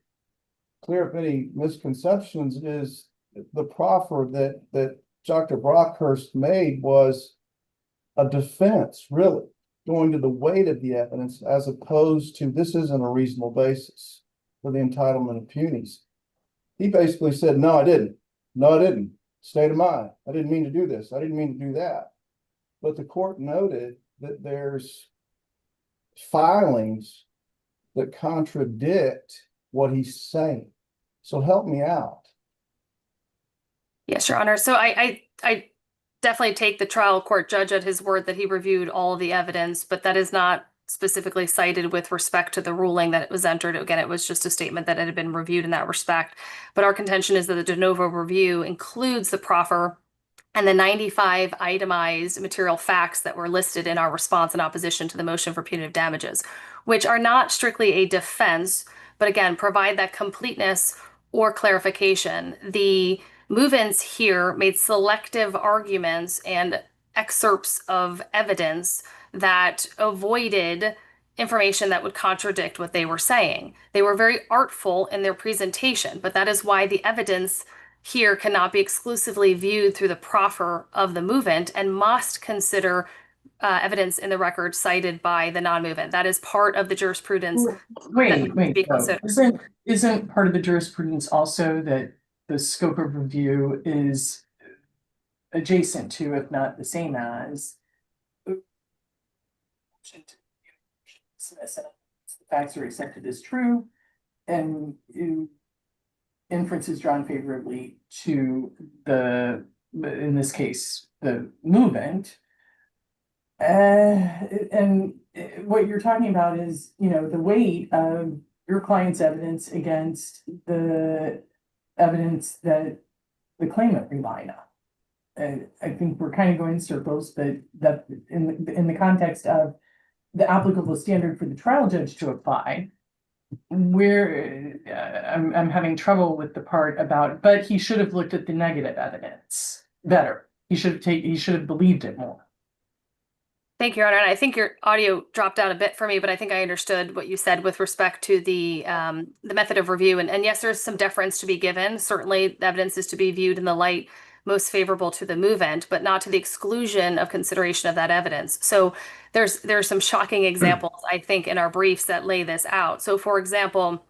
clear up any misconceptions, is the proffer that Dr. Brockhurst made was a defense, really, going to the weight of the evidence, as opposed to this isn't a reasonable basis for the entitlement of punies. He basically said, no, I didn't. No, I didn't. State of mind. I didn't mean to do this. I didn't mean to do that. But the court noted that there's filings that contradict what he's saying. So help me out. Yes, Your Honor. So I definitely take the trial court judge at his word that he reviewed all of the evidence, but that is not specifically cited with respect to the ruling that it was entered. Again, it was just a statement that it had been reviewed in that respect. But our contention is that the de novo review includes the proffer and the 95 itemized material facts that were listed in our response in opposition to the motion for punitive damages, which are not strictly a defense, but again, provide that completeness or clarification. The movements here made selective arguments and excerpts of evidence that avoided information that would contradict what they were saying. They were very artful in their presentation, but that is why the evidence here cannot be exclusively viewed through the proffer of the movement and must consider evidence in the record cited by the non-movement. That is part of the jurisprudence. Wait. Isn't part of the jurisprudence also that the scope of review is adjacent to, if not the same as, the facts are accepted as true, and inferences drawn favorably to in this case, the movement. And what you're talking about is, the weight of your client's evidence against the evidence that the claimant relied on. I think we're kind of going in circles, but that in the context of the applicable standard for the trial judge to apply, I'm having trouble with the part about, but he should have looked at the negative evidence better. He should have believed it more. Thank you, Your Honor. And I think your audio dropped out a bit for me, but I think I understood what you said with respect to the method of review. And yes, there's some deference to be given. Certainly, the evidence is to be viewed in the light most favorable to the movant, but not to the exclusion of consideration of that evidence. So there's some shocking examples, I think, in our briefs that lay this out. So for example,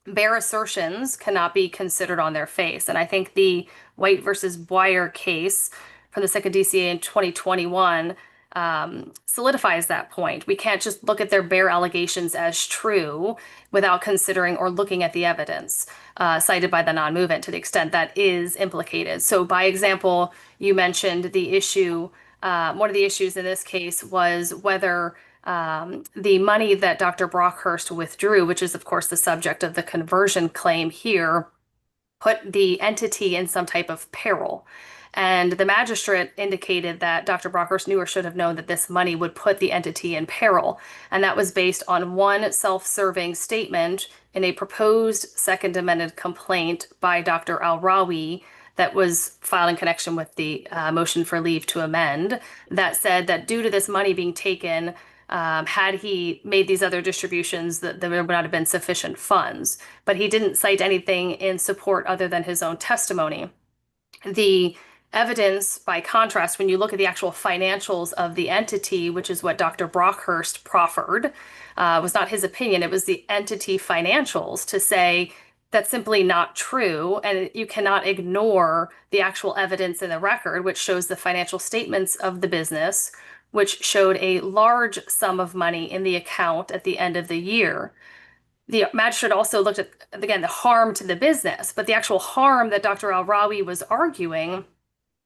bare assertions cannot be considered on their face. And I think the White versus Boyer case from the second DCA in 2021 solidifies that point. We can't just look at their bare allegations as true without considering or looking at the evidence cited by the non-movement to the extent that is implicated. So by example, you mentioned the issue, one of the issues in this case was whether the money that Dr. Brockhurst withdrew, which is of course the subject of the conversion claim here, put the entity in some type of peril. And the magistrate indicated that Dr. Brockhurst knew or should have known that this money would put the entity in peril. And that was based on one self-serving statement in a proposed second amended complaint by Dr. Al-Rawi that was filed in connection with the motion for leave to amend that said that due to this money being taken, had he made these other distributions, that there would not have been sufficient funds. But he didn't cite anything in support other than his own testimony. The evidence, by contrast, when you look at the actual financials of the entity, which is what Dr. Brockhurst proffered, was not his opinion. It was the entity financials to say that's simply not true. And you cannot ignore the actual evidence in the record, which shows the financial statements of the business, which showed a large sum of money in the account at the end of the year. The magistrate also looked at, again, the harm to the business, but the actual harm that Dr. Al-Rawi was arguing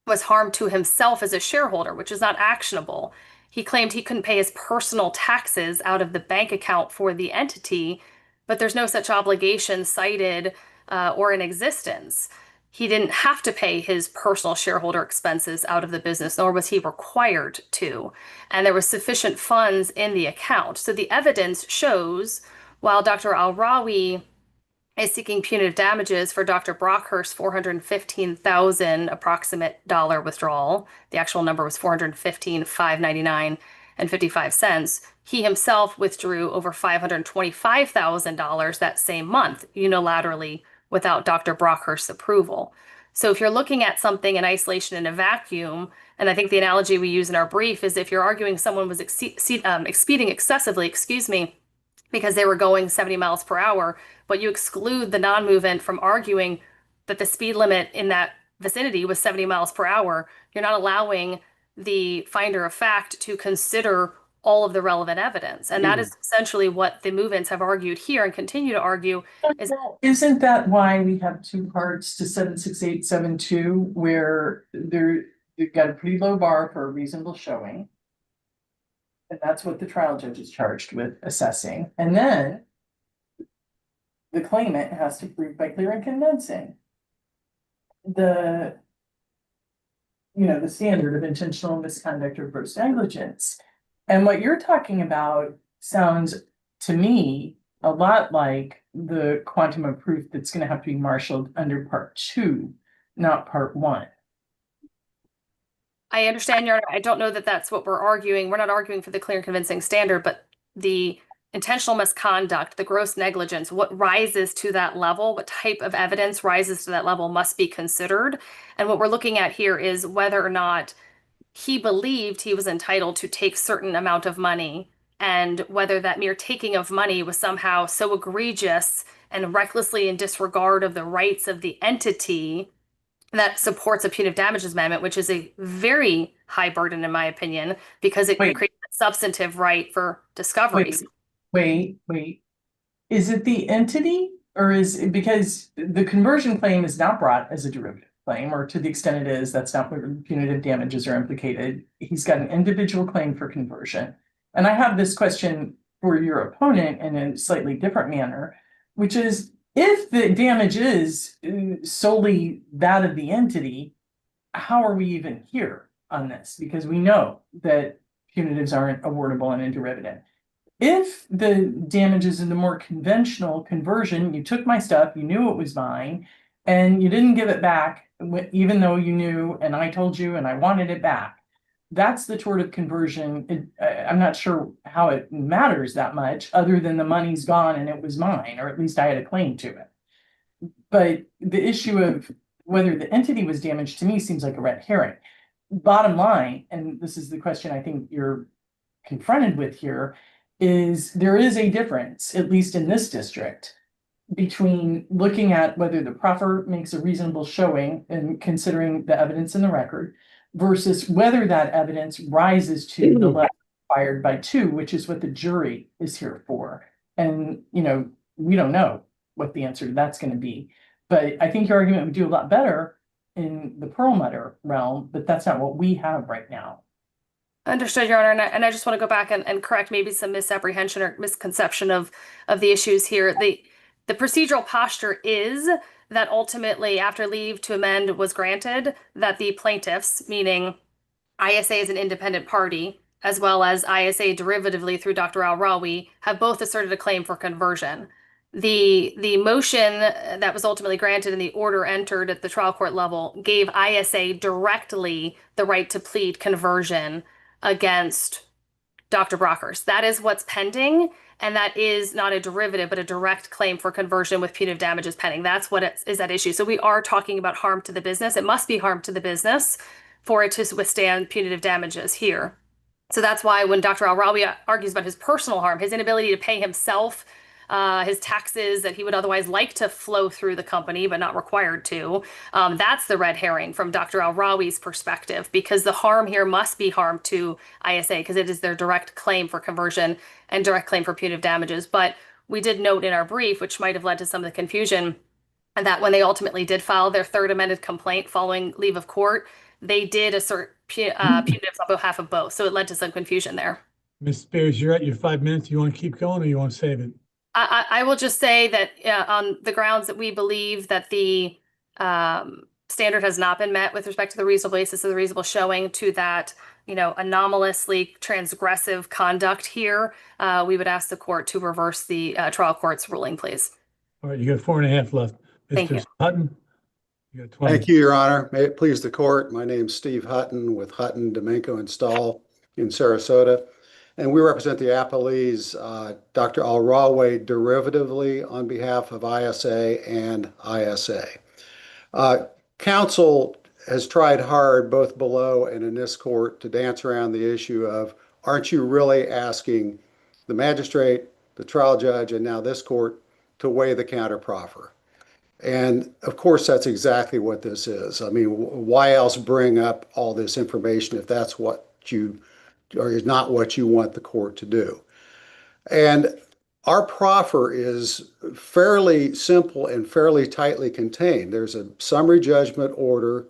was harm to himself as a shareholder, which is not actionable. He claimed he couldn't pay his personal taxes out of the bank account for the entity, but there's no such obligation cited or in existence. He didn't have to pay his personal shareholder expenses out of the business, nor was he required to. And there was sufficient funds in the account. So the evidence shows, while Dr. Al-Rawi is seeking punitive damages for Dr. Brockhurst's $415,000 approximate dollar withdrawal, the actual number was $415,599.55. He himself withdrew over $525,000 that same month unilaterally without Dr. Brockhurst's approval. So if you're looking at something in isolation in a vacuum, and I think the analogy we use in our brief is if you're arguing someone was speeding excessively, because they were going 70 miles per hour, but you exclude the non-movement from arguing that the speed limit in that vicinity was 70 miles per hour, you're not allowing the finder of fact to consider all of the relevant evidence. And that is essentially what the movements have argued here and continue to argue. Isn't that why we have two parts to 76872, where you've got a pretty low bar for a reasonable showing? And that's what the trial judge is charged with assessing. And then the claimant has to prove by clear and convincing the standard of intentional misconduct or gross negligence. And what you're talking about sounds to me a lot like the quantum of proof that's going to have to be marshaled under part 2, not part 1. I understand I don't know that that's what we're arguing. We're not arguing for the clear and convincing standard, but the intentional misconduct, the gross negligence, what rises to that level, what type of evidence rises to that level must be considered. And what we're looking at here is whether or not he believed he was entitled to take certain amount of money, and whether that mere taking of money was somehow so egregious and recklessly in disregard of the rights of the entity that supports a punitive damages amendment, which is a very high burden, in my opinion, because it creates a substantive right for discovery. Wait. Is it the entity, or is it because the conversion claim is not brought as a derivative claim, or to the extent it is, that's not where punitive damages are implicated. He's got an individual claim for conversion. And I have this question for your opponent in a slightly different manner, which is, if the damage is solely that of the entity, how are we even here on this? Because we know that punitives aren't awardable in a derivative. If the damages in the more conventional conversion, you took my stuff, you knew it was mine, and you didn't give it back, even though you knew, and I told you, and I wanted it back. That's the tort of conversion. I'm not sure how it matters that much, other than the money's gone and it was mine, or at least I had a claim to it. But the issue of whether the entity was damaged to me seems like a red herring. Bottom line, and this is the question I think you're confronted with here, is there is a difference, at least in this district, between looking at whether the proffer makes a reasonable showing and considering the evidence in the record versus whether that evidence rises to the level required by 2, which is what the jury is here for. And, you know, we don't know what the answer to that's going to be. But I think your argument would do a lot better in the Perlmutter realm, but that's not what we have right now. Understood, Your Honor, and I just want to go back and correct maybe some misapprehension or misconception of the issues here. The procedural posture is that ultimately, after leave to amend was granted, that the plaintiffs, meaning ISA as an independent party, as well as ISA derivatively through Dr. Al-Rawi, have both asserted a claim for conversion. The motion that was ultimately granted and the order entered at the trial court level gave ISA directly the right to plead conversion against Dr. Brockers. That is what's pending, and that is not a derivative, but a direct claim for conversion with punitive damages pending. That's what is at issue. So we are talking about harm to the business. It must be harm to the business for it to withstand punitive damages here. So that's why when Dr. Al-Rawi argues about his personal harm, his inability to pay himself his taxes that he would otherwise like to flow through the company, but not required to. That's the red herring from Dr. Al-Rawi's perspective, because the harm here must be harm to ISA because it is their direct claim for conversion and direct claim for punitive damages. But we did note in our brief, which might have led to some of the confusion, and that when they ultimately did file their third amended complaint following leave of court, they did assert punitives on behalf of both. So it led to some confusion there. Ms. Spears, you're at your 5 minutes. You want to keep going or you want to save it? I will just say that on the grounds that we believe that the standard has not been met with respect to the reasonable basis of the reasonable showing to that, you know, anomalously transgressive conduct here, we would ask the court to reverse the trial court's ruling, please. All right, you got 4.5 left. Thank you. Mr. Hutton, you got 20. Thank you, Your Honor. May it please the court. My name's Steve Hutton with Hutton, Domingo, and Stahl in Sarasota. And we represent the appellees, Dr. Al-Rawi derivatively on behalf of ISA and ISA. Counsel has tried hard both below and in this court to dance around the issue of, aren't you really asking the magistrate, the trial judge, and now this court to weigh the counterproffer? And of course, that's exactly what this is. I mean, why else bring up all this information if that's what you or is not what you want the court to do? And our proffer is fairly simple and fairly tightly contained. There's a summary judgment order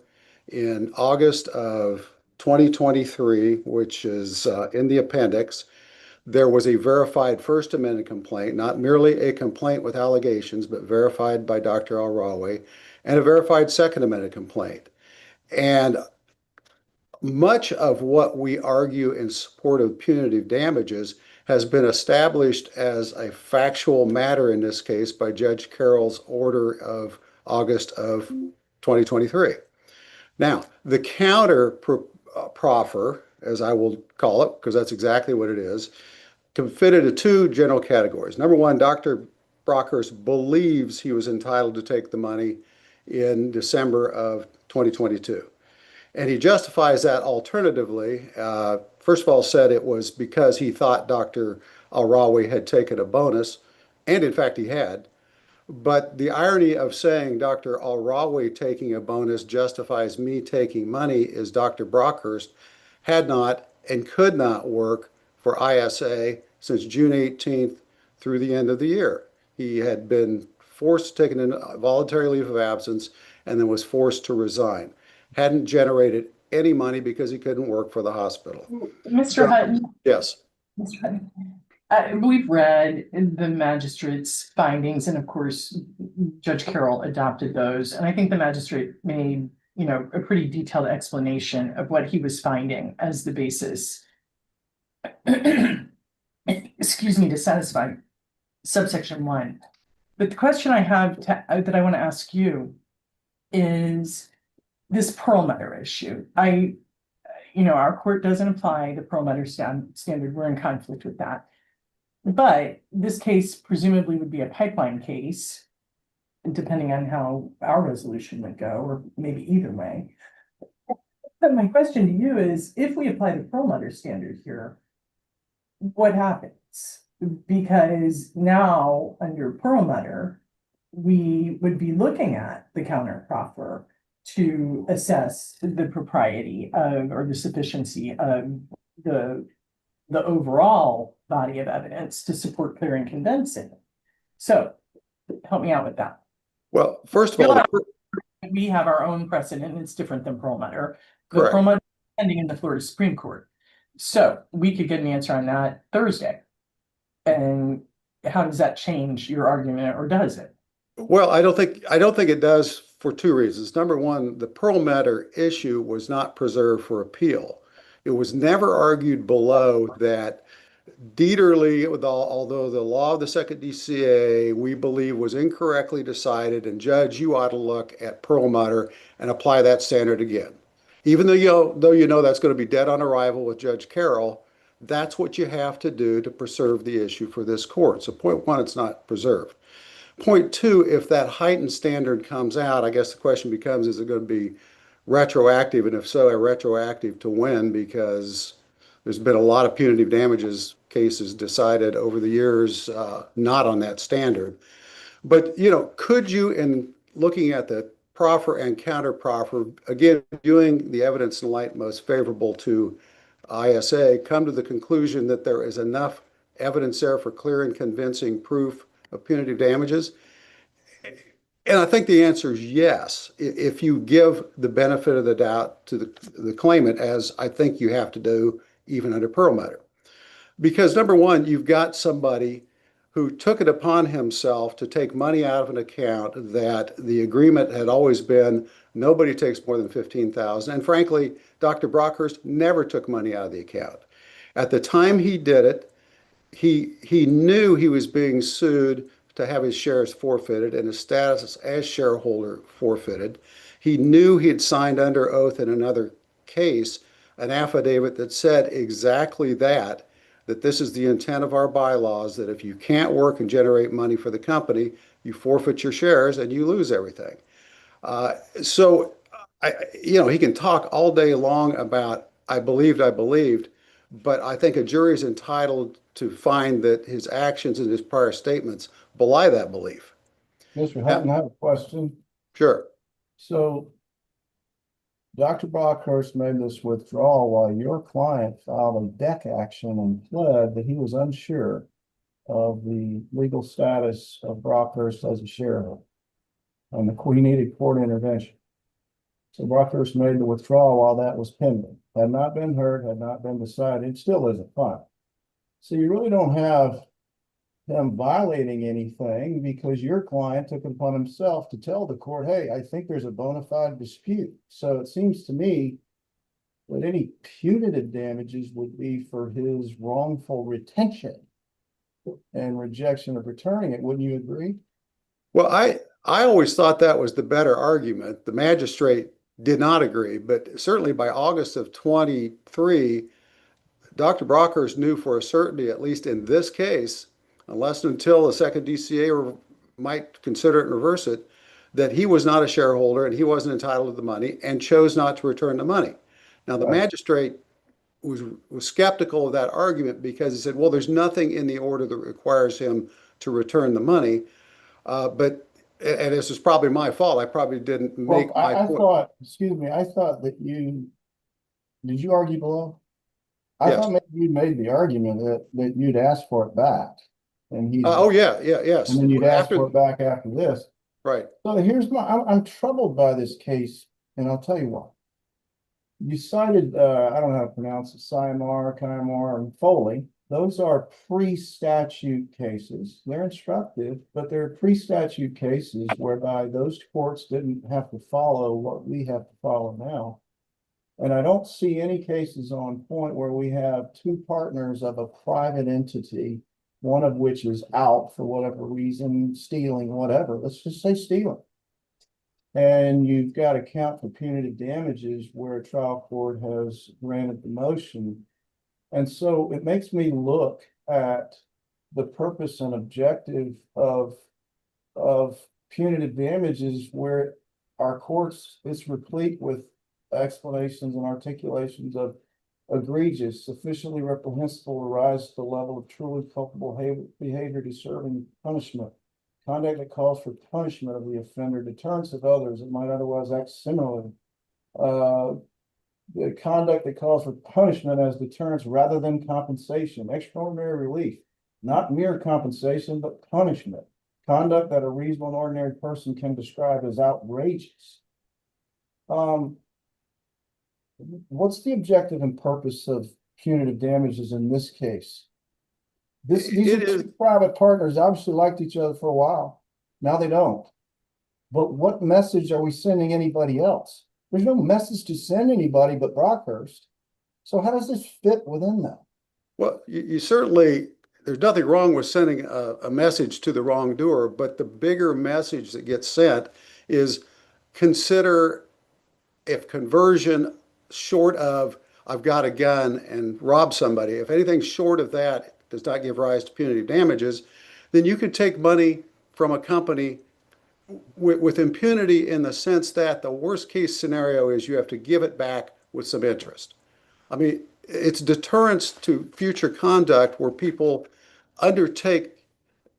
in August of 2023, which is in the appendix. There was a verified First Amendment complaint, not merely a complaint with allegations, but verified by Dr. Al-Rawi, and a verified Second Amendment complaint. And much of what we argue in support of punitive damages has been established as a factual matter in this case by Judge Carroll's order of August of 2023. Now, the counter proffer, as I will call it, because that's exactly what it is, can fit into 2 general categories. Number one, Dr. Brockers believes he was entitled to take the money in December of 2022. And he justifies that alternatively. First of all, said it was because he thought Dr. Al-Rawi had taken a bonus, and in fact he had. But the irony of saying Dr. Al-Rawi taking a bonus justifies me taking money is Dr. Brockhurst had not and could not work for ISA since June 18th through the end of the year. He had been forced to take a voluntary leave of absence and then was forced to resign. Hadn't generated any money because he couldn't work for the hospital. Mr. Hutton? Yes. Mr. Hutton, we've read the magistrate's findings, and of course, Judge Carroll adopted those. And I think the magistrate made, you know, a pretty detailed explanation of what he was finding as the basis, excuse me, to satisfy subsection 1. But the question I have that I want to ask you is this Perlmutter issue. Our court doesn't apply the Perlmutter standard. We're in conflict with that. But this case presumably would be a pipeline case depending on how our resolution would go, or maybe either way. But my question to you is, if we apply the Perlmutter standard here, what happens? Because now, under Perlmutter, we would be looking at the counterproffer to assess the propriety of, or the sufficiency of the overall body of evidence to support clear and convincing. So help me out with that. Well, first of all, We have our own precedent, and it's different than Perlmutter. The correct. Perlmutter is pending in the Florida Supreme Court. So we could get an answer on that Thursday. And how does that change your argument, or does it? Well, I don't think it does for two reasons. Number one, the Perlmutter issue was not preserved for appeal. It was never argued below that Dieterle, although the law of the second DCA, we believe, was incorrectly decided, and Judge, you ought to look at Perlmutter and apply that standard again. Even though you know that's going to be dead on arrival with Judge Carroll, that's what you have to do to preserve the issue for this court. So point one, it's not preserved. Point two, if that heightened standard comes out, I guess the question becomes, is it going to be retroactive? And if so, retroactive to when? Because there's been a lot of punitive damages cases decided over the years, not on that standard. But, could you, in looking at the proffer and counter proffer, again, viewing the evidence in light most favorable to ISA, come to the conclusion that there is enough evidence there for clear and convincing proof of punitive damages? And I think the answer is yes, if you give the benefit of the doubt to the claimant, as I think you have to do even under Perlmutter. Because number one, you've got somebody who took it upon himself to take money out of an account that the agreement had always been nobody takes more than $15,000. And frankly, Dr. Brockhurst never took money out of the account. At the time he did it, he knew he was being sued to have his shares forfeited and his status as shareholder forfeited. He knew he had signed under oath in another case an affidavit that said exactly that this is the intent of our bylaws, that if you can't work and generate money for the company, you forfeit your shares and you lose everything. So he can talk all day long about I believed, but I think a jury is entitled to find that his actions and his prior statements belie that belief. Mr. Hutton, I have a question. Sure. So Dr. Brockhurst made this withdrawal while your client filed a deck action and pled that he was unsure of the legal status of Brockhurst as a shareholder, and he needed court intervention. So Brockhurst made the withdrawal while that was pending. Had not been heard, had not been decided, still isn't final. So you really don't have him violating anything because your client took it upon himself to tell the court, hey, I think there's a bona fide dispute. So it seems to me that any punitive damages would be for his wrongful retention and rejection of returning it. Wouldn't you agree? Well, I always thought that was the better argument. The magistrate did not agree, but certainly by August of 23, Dr. Brockhurst knew for a certainty, at least in this case, unless and until the second DCA might consider it and reverse it, that he was not a shareholder and he wasn't entitled to the money and chose not to return the money. Now, the magistrate was skeptical of that argument because he said, well, there's nothing in the order that requires him to return the money. And this is probably my fault. I probably didn't make my point. I thought that did you argue below? I Yes. thought maybe you made the argument that you'd ask for it back. And yes. And then you'd ask for it back after this. Right. So I'm troubled by this case, and I'll tell you why. You cited, I don't know how to pronounce it, Kymar, and Foley. Those are pre-statute cases. They're instructive, but they're pre-statute cases whereby those courts didn't have to follow what we have to follow now. And I don't see any cases on point where we have two partners of a private entity, one of which is out for whatever reason, stealing, whatever. Let's just say stealing. And you've got to count for punitive damages where a trial court has granted the motion. And so it makes me look at the purpose and objective of punitive damages where our courts is replete with explanations and articulations of egregious, sufficiently reprehensible to rise to the level of truly culpable behavior deserving punishment. Conduct that calls for punishment of the offender, deterrence of others that might otherwise act similarly. The conduct that calls for punishment as deterrence rather than compensation, extraordinary relief, not mere compensation, but punishment. Conduct that a reasonable and ordinary person can describe as outrageous. What's the objective and purpose of punitive damages in this case? These are two private partners, obviously liked each other for a while. Now they don't. But what message are we sending anybody else? There's no message to send anybody but Brockhurst. So how does this fit within that? Well, you certainly, there's nothing wrong with sending a message to the wrongdoer, but the bigger message that gets sent is consider if conversion short of I've got a gun and rob somebody, if anything short of that does not give rise to punitive damages, then you could take money from a company with impunity in the sense that the worst case scenario is you have to give it back with some interest. I mean, it's deterrence to future conduct where people undertake,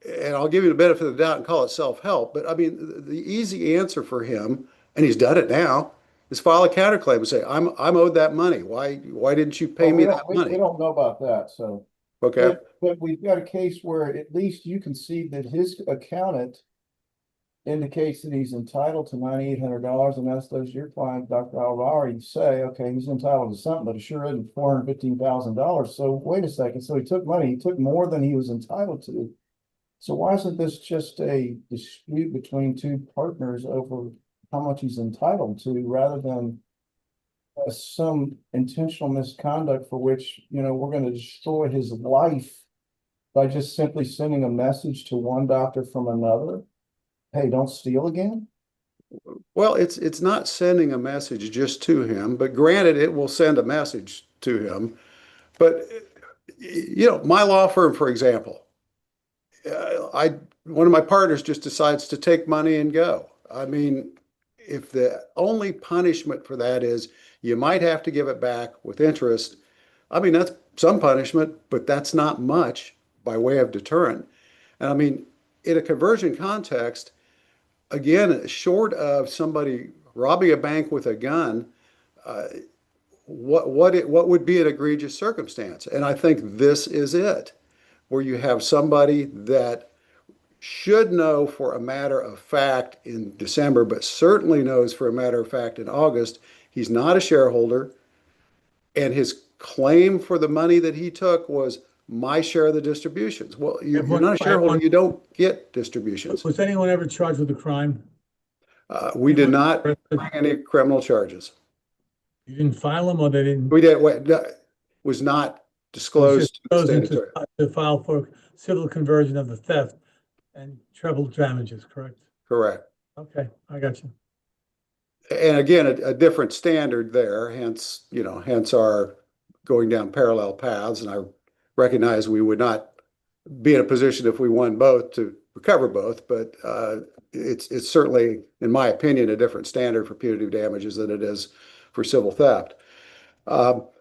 and I'll give you the benefit of the doubt and call it self-help, but I mean, the easy answer for him, and he's done it now, is file a counterclaim and say, I'm owed that money. Why didn't you pay me that money? We don't know about that, so. Okay. But we've got a case where at least you can see that his accountant indicates that he's entitled to $9,800, and that's those your client, Dr. Alvaro, you say, okay, he's entitled to something, but it sure isn't $415,000. So wait a second. So he took money, he took more than he was entitled to. So why isn't this just a dispute between two partners over how much he's entitled to, rather than some intentional misconduct for which, we're going to destroy his life by just simply sending a message to one doctor from another? Hey, don't steal again? Well, it's not sending a message just to him, but granted, it will send a message to him. But, my law firm, for example, one of my partners just decides to take money and go. I mean, if the only punishment for that is you might have to give it back with interest, I mean, that's some punishment, but that's not much by way of deterrent. And I mean, in a conversion context, again, short of somebody robbing a bank with a gun, what would be an egregious circumstance? And I think this is it, where you have somebody that should know for a matter of fact in December, but certainly knows for a matter of fact in August, he's not a shareholder, and his claim for the money that he took was my share of the distributions. Well, you're not a shareholder, you don't get distributions. Was anyone ever charged with a crime? We did not bring any criminal charges. You didn't file them, or they didn't? We did. Was not disclosed to file for civil conversion of the theft and treble damages, correct? Correct. Okay, I got you. And again, a different standard there, hence our going down parallel paths. And I recognize we would not be in a position if we won both to recover both, but it's certainly, in my opinion, a different standard for punitive damages than it is for civil theft. But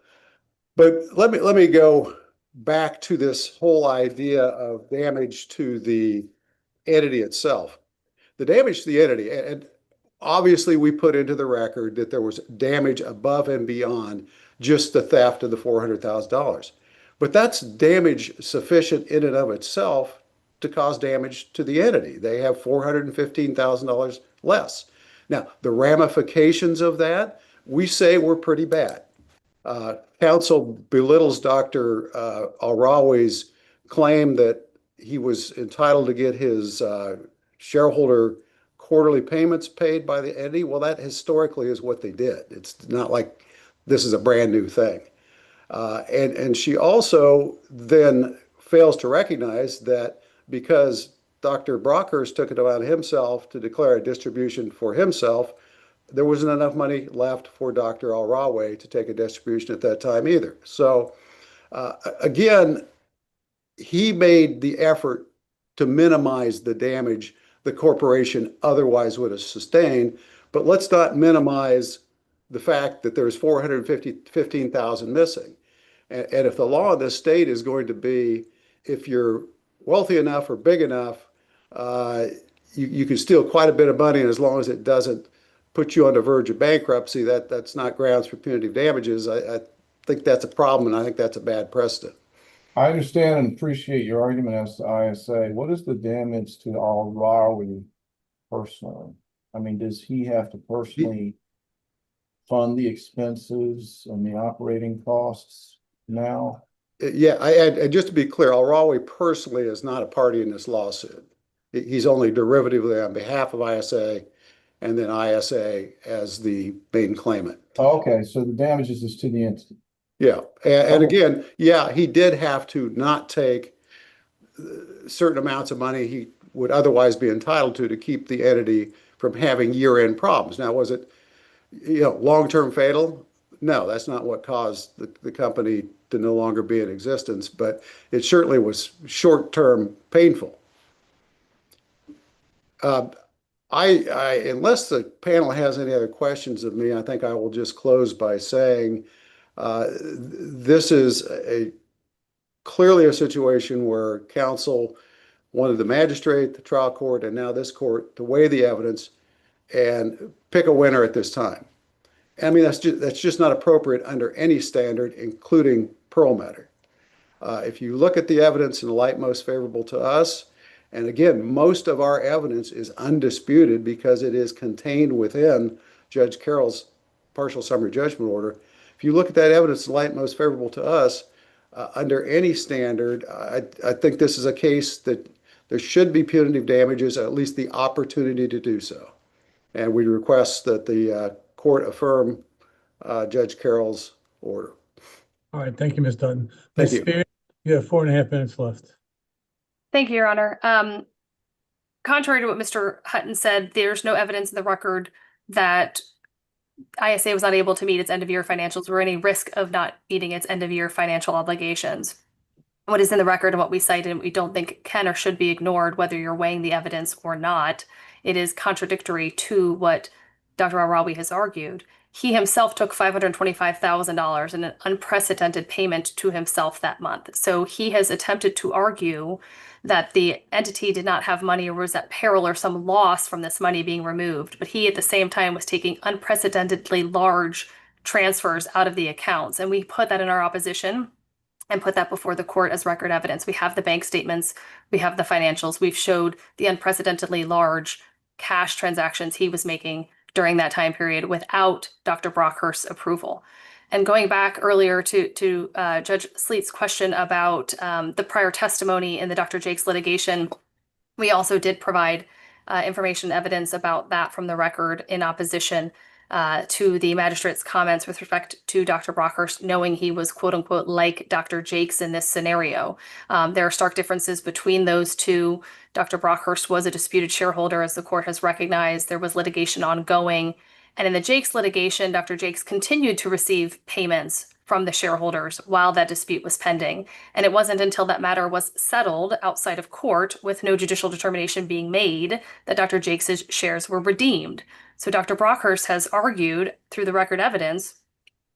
let me go back to this whole idea of damage to the entity itself. The damage to the entity, and obviously we put into the record that there was damage above and beyond just the theft of the $400,000. But that's damage sufficient in and of itself to cause damage to the entity. They have $415,000 less. Now, the ramifications of that, we say were pretty bad. Counsel belittles Dr. Alrawi's claim that he was entitled to get his shareholder quarterly payments paid by the entity. Well, that historically is what they did. It's not like this is a brand new thing. And she also then fails to recognize that because Dr. Brockhurst took it upon himself to declare a distribution for himself, there wasn't enough money left for Dr. Alrawi to take a distribution at that time either. So again, he made the effort to minimize the damage the corporation otherwise would have sustained. But let's not minimize the fact that there's 415,000 missing. And if the law in this state is going to be, if you're wealthy enough or big enough, you can steal quite a bit of money, and as long as it doesn't put you on the verge of bankruptcy, that's not grounds for punitive damages. I think that's a problem, and I think that's a bad precedent. I understand and appreciate your argument as to ISA. What is the damage to Al-Rawi personally? I mean, does he have to personally fund the expenses and the operating costs now? Yeah, and just to be clear, Al-Rawi personally is not a party in this lawsuit. He's only derivatively on behalf of ISA, and then ISA as the main claimant. Okay, so the damages is to the entity. Yeah, and again, yeah, he did have to not take certain amounts of money he would otherwise be entitled to keep the entity from having year-end problems. Now, was it, long-term fatal? No, that's not what caused the company to no longer be in existence, but it certainly was short-term painful. Unless the panel has any other questions of me, I think I will just close by saying this is clearly a situation where counsel wanted the magistrate, the trial court, and now this court to weigh the evidence and pick a winner at this time. I mean, that's just not appropriate under any standard, including Perlmutter. If you look at the evidence in the light most favorable to us, and again, most of our evidence is undisputed because it is contained within Judge Carroll's partial summary judgment order. If you look at that evidence in the light most favorable to us, under any standard, I think this is a case that there should be punitive damages, at least the opportunity to do so. And we request that the court affirm Judge Carroll's order. All right, thank you, Ms. Dutton. Thank Ms. you. Spear, you have 4.5 minutes left. Thank you, Your Honor. Contrary to what Mr. Hutton said, there's no evidence in the record that ISA was not able to meet its end-of-year financials or any risk of not meeting its end-of-year financial obligations. What is in the record and what we cited, we don't think can or should be ignored, whether you're weighing the evidence or not. It is contradictory to what Dr. Al-Rawi has argued. He himself took $525,000 in an unprecedented payment to himself that month. So he has attempted to argue that the entity did not have money or was at peril or some loss from this money being removed. But he at the same time was taking unprecedentedly large transfers out of the accounts. And we put that in our opposition and put that before the court as record evidence. We have the bank statements, we have the financials, we've showed the unprecedentedly large cash transactions he was making during that time period without Dr. Brockhurst's approval. And going back earlier to Judge Sleet's question about the prior testimony in the Dr. Jakes litigation, we also did provide information evidence about that from the record in opposition to the magistrate's comments with respect to Dr. Brockhurst, knowing he was quote unquote like Dr. Jakes in this scenario. There are stark differences between those two. Dr. Brockhurst was a disputed shareholder, as the court has recognized. There was litigation ongoing. And in the Jakes litigation, Dr. Jakes continued to receive payments from the shareholders while that dispute was pending. And it wasn't until that matter was settled outside of court with no judicial determination being made that Dr. Jakes' shares were redeemed. So Dr. Brockhurst has argued through the record evidence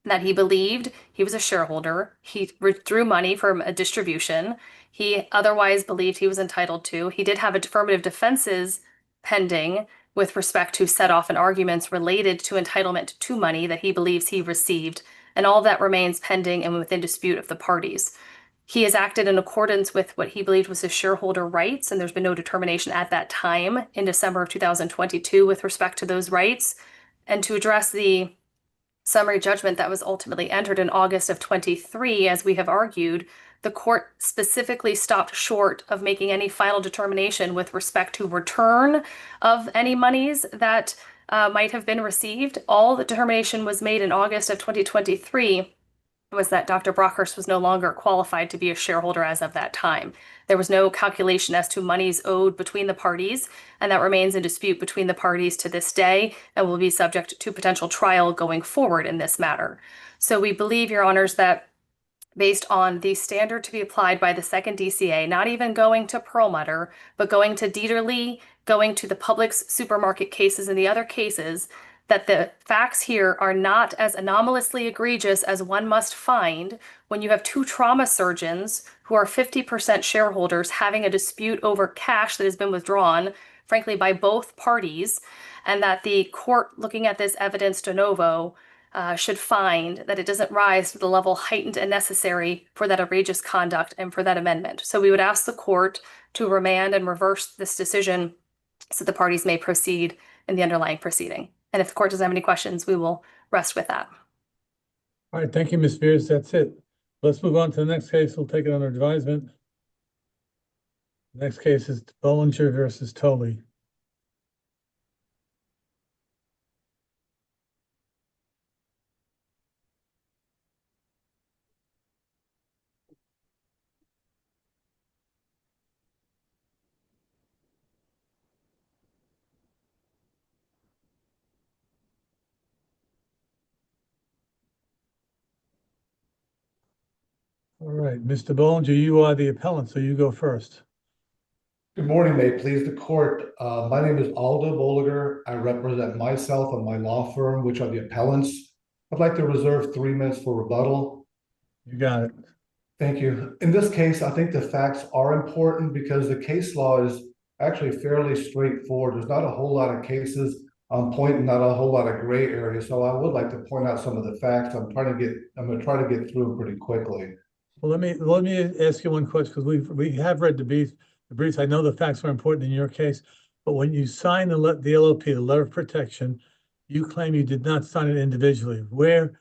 that he believed he was a shareholder. He withdrew money from a distribution he otherwise believed he was entitled to. He did have affirmative defenses pending with respect to set-off and arguments related to entitlement to money that he believes he received. And all of that remains pending and within dispute of the parties. He has acted in accordance with what he believed was his shareholder rights, and there's been no determination at that time in December of 2022 with respect to those rights. And to address the summary judgment that was ultimately entered in August of 23, as we have argued, the court specifically stopped short of making any final determination with respect to return of any monies that might have been received. All the determination was made in August of 2023 was that Dr. Brockhurst was no longer qualified to be a shareholder as of that time. There was no calculation as to monies owed between the parties, and that remains in dispute between the parties to this day and will be subject to potential trial going forward in this matter. So we believe, Your Honors, that based on the standard to be applied by the second DCA, not even going to Perlmutter, but going to Dieterle going to the Publix supermarket cases and the other cases, that the facts here are not as anomalously egregious as one must find when you have two trauma surgeons who are 50% shareholders having a dispute over cash that has been withdrawn, frankly, by both parties, and that the court, looking at this evidence de novo, should find that it doesn't rise to the level heightened and necessary for that egregious conduct and for that amendment. So we would ask the court to remand and reverse this decision so the parties may proceed in the underlying proceeding. And if the court doesn't have any questions, we will rest with that. All right, thank you, Ms. Spears. That's it. Let's move on to the next case. We'll take it under advisement. The next case is Bollinger versus Tolley. All right, Mr. Bollinger, you are the appellant, so you go first. Good morning, may it please the court. My name is Aldo Bolliger. I represent myself and my law firm, which are the appellants. I'd like to reserve 3 minutes for rebuttal. You got it. Thank you. In this case, I think the facts are important because the case law is actually fairly straightforward. There's not a whole lot of cases on point and not a whole lot of gray area. So I would like to point out some of the facts. I'm going to try to get through them pretty quickly. Well, let me ask you one question, because we have read the briefs. I know the facts are important in your case, but when you sign the LOP, the letter of protection, you claim you did not sign it individually. Where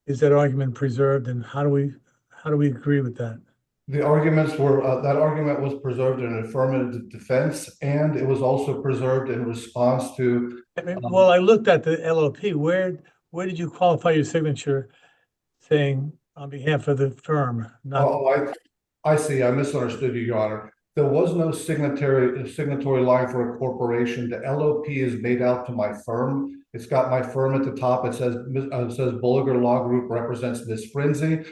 is that argument preserved, and how do we agree with that? The arguments were that argument was preserved in an affirmative defense, and it was also preserved in response to. Well, I looked at the LOP. Where did you qualify your signature, saying on behalf of the firm? I see. I misunderstood you, Your Honor. There was no signatory line for a corporation. The LOP is made out to my firm. It's got my firm at the top. It says Bolliger Law Group represents Ms. Frenzy,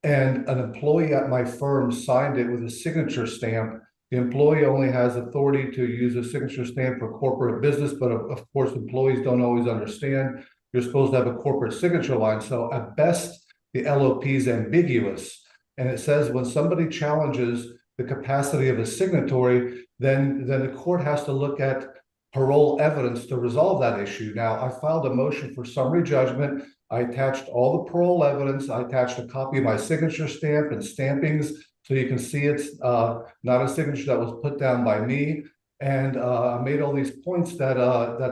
and an employee at my firm signed it with a signature stamp. The employee only has authority to use a signature stamp for corporate business, but of course, employees don't always understand. You're supposed to have a corporate signature line. So at best, the LOP is ambiguous. And it says when somebody challenges the capacity of a signatory, then the court has to look at parole evidence to resolve that issue. Now, I filed a motion for summary judgment. I attached all the parole evidence. I attached a copy of my signature stamp and stampings, so you can see it's not a signature that was put down by me. And I made all these points that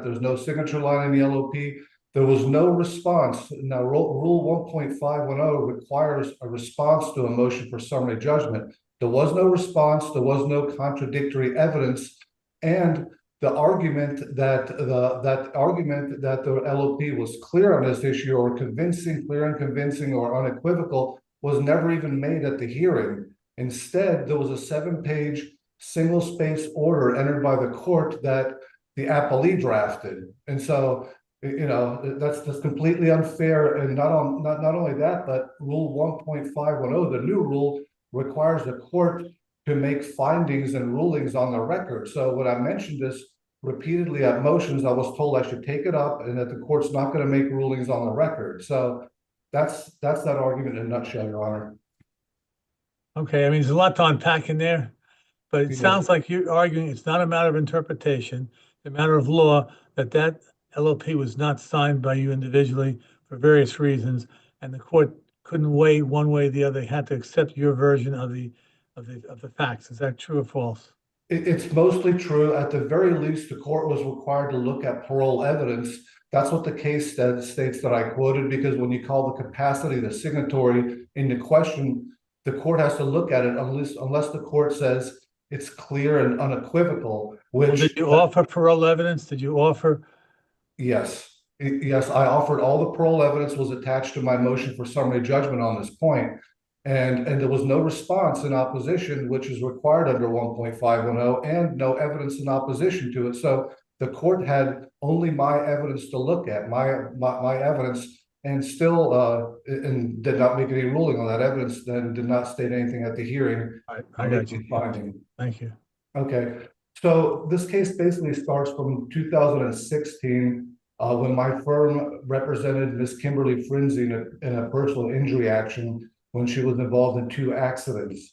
there's no signature line in the LOP. There was no response. Now, Rule 1.510 requires a response to a motion for summary judgment. There was no response. There was no contradictory evidence, and the argument that the LOP was clear on this issue, or clear and convincing, or unequivocal, was never even made at the hearing. Instead, there was a 7-page single-space order entered by the court that the appellee drafted, and so that's completely unfair. And not only that, but Rule 1.510, the new rule, requires the court to make findings and rulings on the record. So when I mentioned this repeatedly at motions, I was told I should take it up and that the court's not going to make rulings on the record. So that's that argument in a nutshell, Your Honor. Okay, I mean, there's a lot to unpack in there, but it sounds like you're arguing it's not a matter of interpretation, it's a matter of law, that LOP was not signed by you individually for various reasons, and the court couldn't weigh one way or the other. They had to accept your version of the facts. Is that true or false? It's mostly true. At the very least, the court was required to look at parole evidence. That's what the case states that I quoted, because when you call the capacity of the signatory into question, the court has to look at it unless the court says it's clear and unequivocal. Which did you offer parole evidence? Did you offer? Yes. Yes, I offered all the parole evidence was attached to my motion for summary judgment on this point. And there was no response in opposition, which is required under 1.510, and no evidence in opposition to it. So the court had only my evidence to look at, my evidence, and still and did not make any ruling on that evidence, then did not state anything at the hearing. I got you. Finding. Thank you. Okay. So this case basically starts from 2016, when my firm represented Miss Kimberly Frinzy in a personal injury action when she was involved in 2 accidents.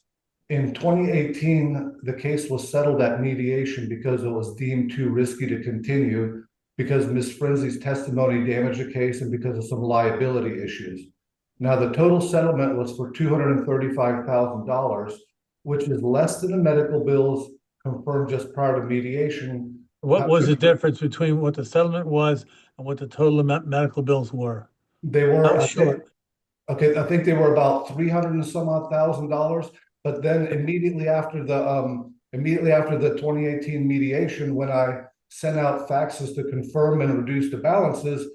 In 2018, the case was settled at mediation because it was deemed too risky to continue because Miss Frinzy's testimony damaged the case and because of some liability issues. Now, the total settlement was for $235,000, which is less than the medical bills confirmed just prior to mediation. What was the difference between what the settlement was and what the total medical bills were? They were, How short? Okay, I think they were about 300 and some odd $1,000, but then immediately after the 2018 mediation, when I sent out faxes to confirm and reduce the balances,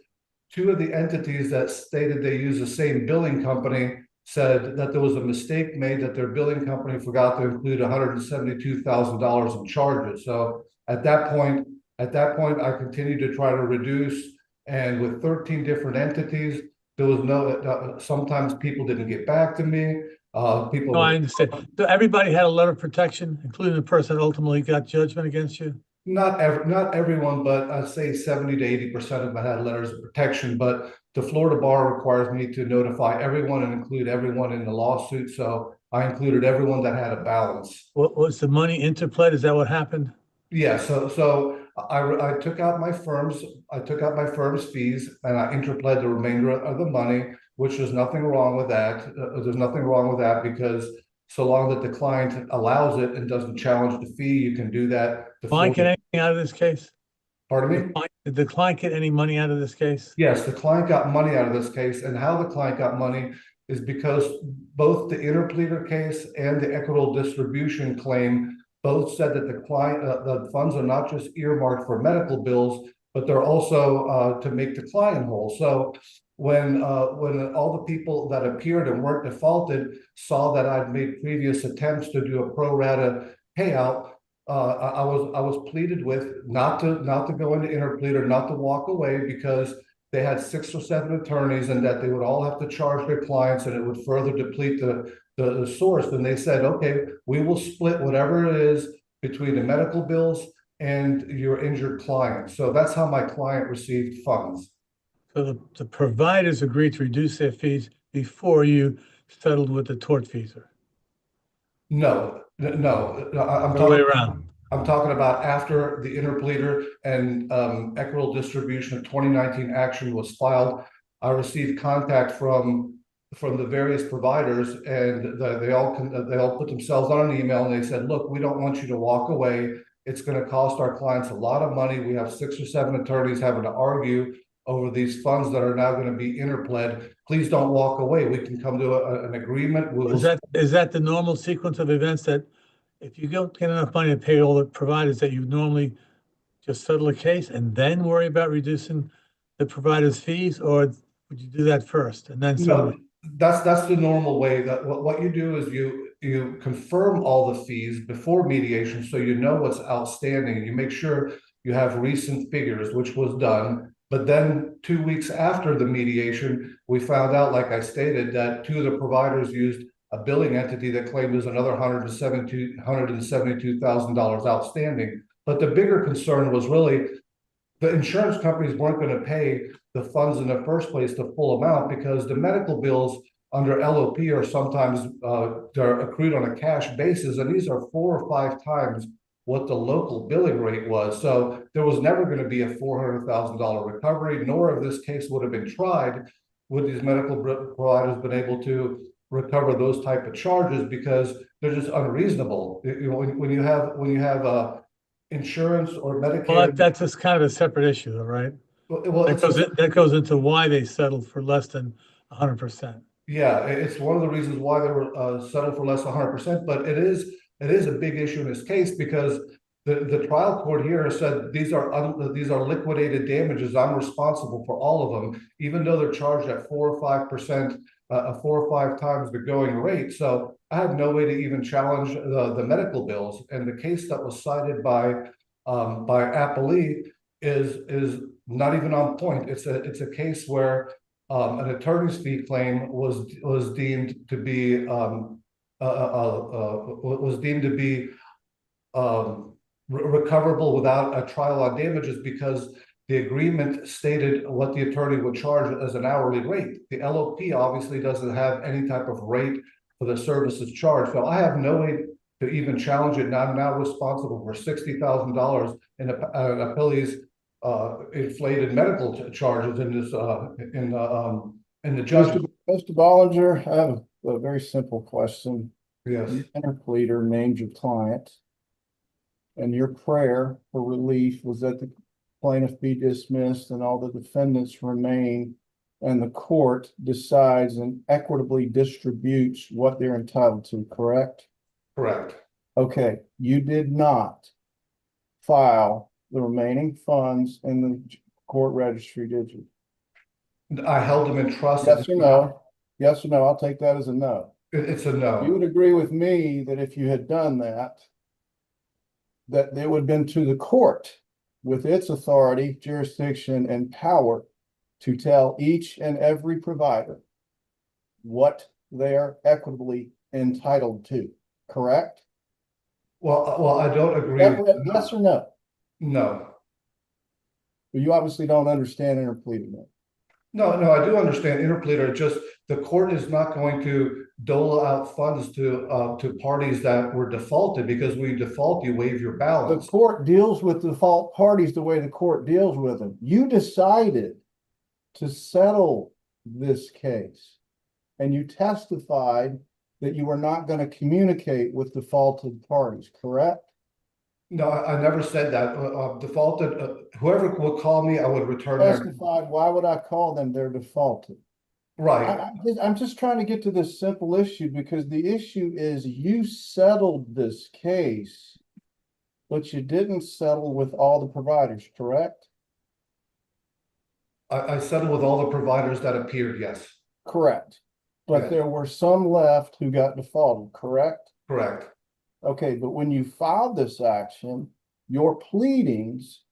2 of the entities that stated they use the same billing company said that there was a mistake made, that their billing company forgot to include $172,000 in charges. So at that point, I continued to try to reduce, and with 13 different entities, there was no, sometimes people didn't get back to me. People. No, I understand. So everybody had a letter of protection, including the person that ultimately got judgment against you? Not everyone, but I'd say 70 to 80% of them had letters of protection. But the Florida bar requires me to notify everyone and include everyone in the lawsuit. So I included everyone that had a balance. What was the money interplayed? Is that what happened? Yeah. So I took out my firm's fees and I interplayed the remainder of the money, which there's nothing wrong with that. There's nothing wrong with that because so long that the client allows it and doesn't challenge the fee, you can do that. The client get anything out of this case? Pardon me? Did the client get any money out of this case? Yes, the client got money out of this case, and how the client got money is because both the interpleader case and the equitable distribution claim both said that the client, the funds are not just earmarked for medical bills, but they're also to make the client whole. So when all the people that appeared and weren't defaulted saw that I'd made previous attempts to do a pro rata payout, I was pleaded with not to go into interpleader, not to walk away because they had 6 or 7 attorneys and that they would all have to charge their clients and it would further deplete the source. And they said, okay, we will split whatever it is between the medical bills and your injured client. So that's how my client received funds. So the providers agreed to reduce their fees before you settled with the tortfeasor? No. I'm All the way around. I'm talking about after the interpleader and equitable distribution of 2019 action was filed. I received contact from the various providers, and they all put themselves on an email and they said, look, we don't want you to walk away. It's going to cost our clients a lot of money. We have 6 or 7 attorneys having to argue over these funds that are now going to be interpled. Please don't walk away. We can come to an agreement. Is that the normal sequence of events, that if you don't get enough money to pay all the providers, that you normally just settle a case and then worry about reducing the provider's fees, or would you do that first and then settle? No, that's the normal way. That what you do is you confirm all the fees before mediation, so you know what's outstanding, and you make sure you have recent figures, which was done. But then 2 weeks after the mediation, we found out, like I stated, that 2 of the providers used a billing entity that claimed there's another $172,000 outstanding. But the bigger concern was really the insurance companies weren't going to pay the funds in the first place, the full amount, because the medical bills under LOP are sometimes they're accrued on a cash basis, and these are 4 or 5 times what the local billing rate was. So there was never going to be a $400,000 recovery, nor if this case would have been tried, would these medical providers been able to recover those type of charges, because they're just unreasonable. You know, when you have insurance or Medicare. Well, that's just kind of a separate issue, though, right? Well, that goes into why they settled for less than 100%. Yeah, it's one of the reasons why they were settled for less than 100%. But it is a big issue in this case because the trial court here said these are liquidated damages. I'm responsible for all of them, even though they're charged at 4 or 5%, 4 or 5 times the going rate. So I have no way to even challenge the medical bills. And the case that was cited by Applee is not even on point. It's a case where an attorney's fee claim was deemed to be recoverable without a trial on damages because the agreement stated what the attorney would charge as an hourly rate. The LOP obviously doesn't have any type of rate for the services charged. So I have no way to even challenge it. And I'm now responsible for $60,000 in an appellee's inflated medical charges in this in the judgment. Mr. Bollinger, I have a very simple question. Yes. The interpleader named your client, and your prayer for relief was that the plaintiff be dismissed and all the defendants remain, and the court decides and equitably distributes what they're entitled to, correct? Correct. Okay, you did not file the remaining funds in the court registry, did you? I held them in trust. Yes or no? Yes or no? I'll take that as a no. It's a no. You would agree with me that if you had done that, that it would have been to the court with its authority, jurisdiction, and power to tell each and every provider what they're equitably entitled to, correct? Well, I don't agree. Yes or no? No. You obviously don't understand interpleading it. No, I do understand interpleader. Just the court is not going to dole out funds to parties that were defaulted, because when you default, you waive your balance. The court deals with default parties the way the court deals with them. You decided to settle this case, and you testified that you were not going to communicate with defaulted parties, correct? No, I never said that. Defaulted, whoever would call me, I would return their. Testified, why would I call them? They're defaulted. Right. I'm just trying to get to this simple issue, because the issue is you settled this case, but you didn't settle with all the providers, correct? I settled with all the providers that appeared, yes. Correct. But Yes. there were some left who got defaulted, correct? Correct. Okay, but when you filed this action, your pleadings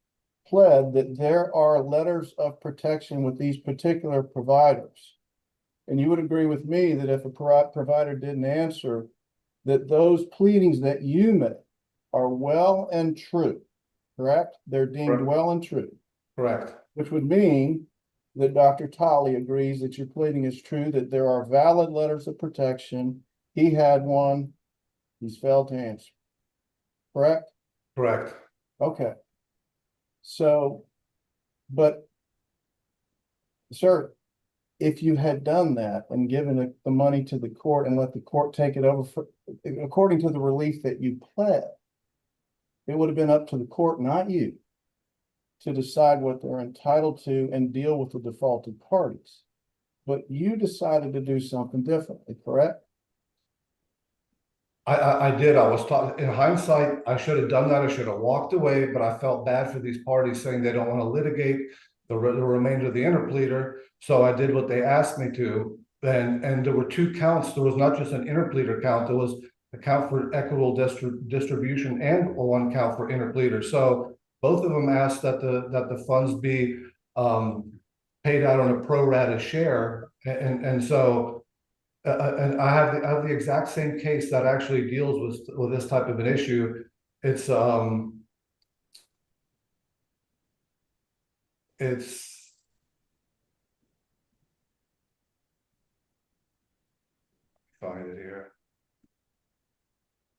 pled that there are letters of protection with these particular providers. And you would agree with me that if a provider didn't answer, that those pleadings that you made are well and true, correct? They're deemed Correct. well and true, Correct. which would mean that Dr. Tolley agrees that your pleading is true, that there are valid letters of protection. He had one. He's failed to answer. Correct? Correct. Okay. So, but, sir, if you had done that and given the money to the court and let the court take it over for, according to the relief that you pled, it would have been up to the court, not you, to decide what they're entitled to and deal with the defaulted parties. But you decided to do something differently, correct? I did. I was taught, in hindsight, I should have done that. I should have walked away, but I felt bad for these parties saying they don't want to litigate the remainder of the interpleader. So I did what they asked me to. And there were two counts. There was not just an interpleader count. There was a count for equitable distribution and one count for interpleader. So both of them asked that the funds be paid out on a pro rata share. And so and I have the exact same case that actually deals with this type of an issue. It's find it here.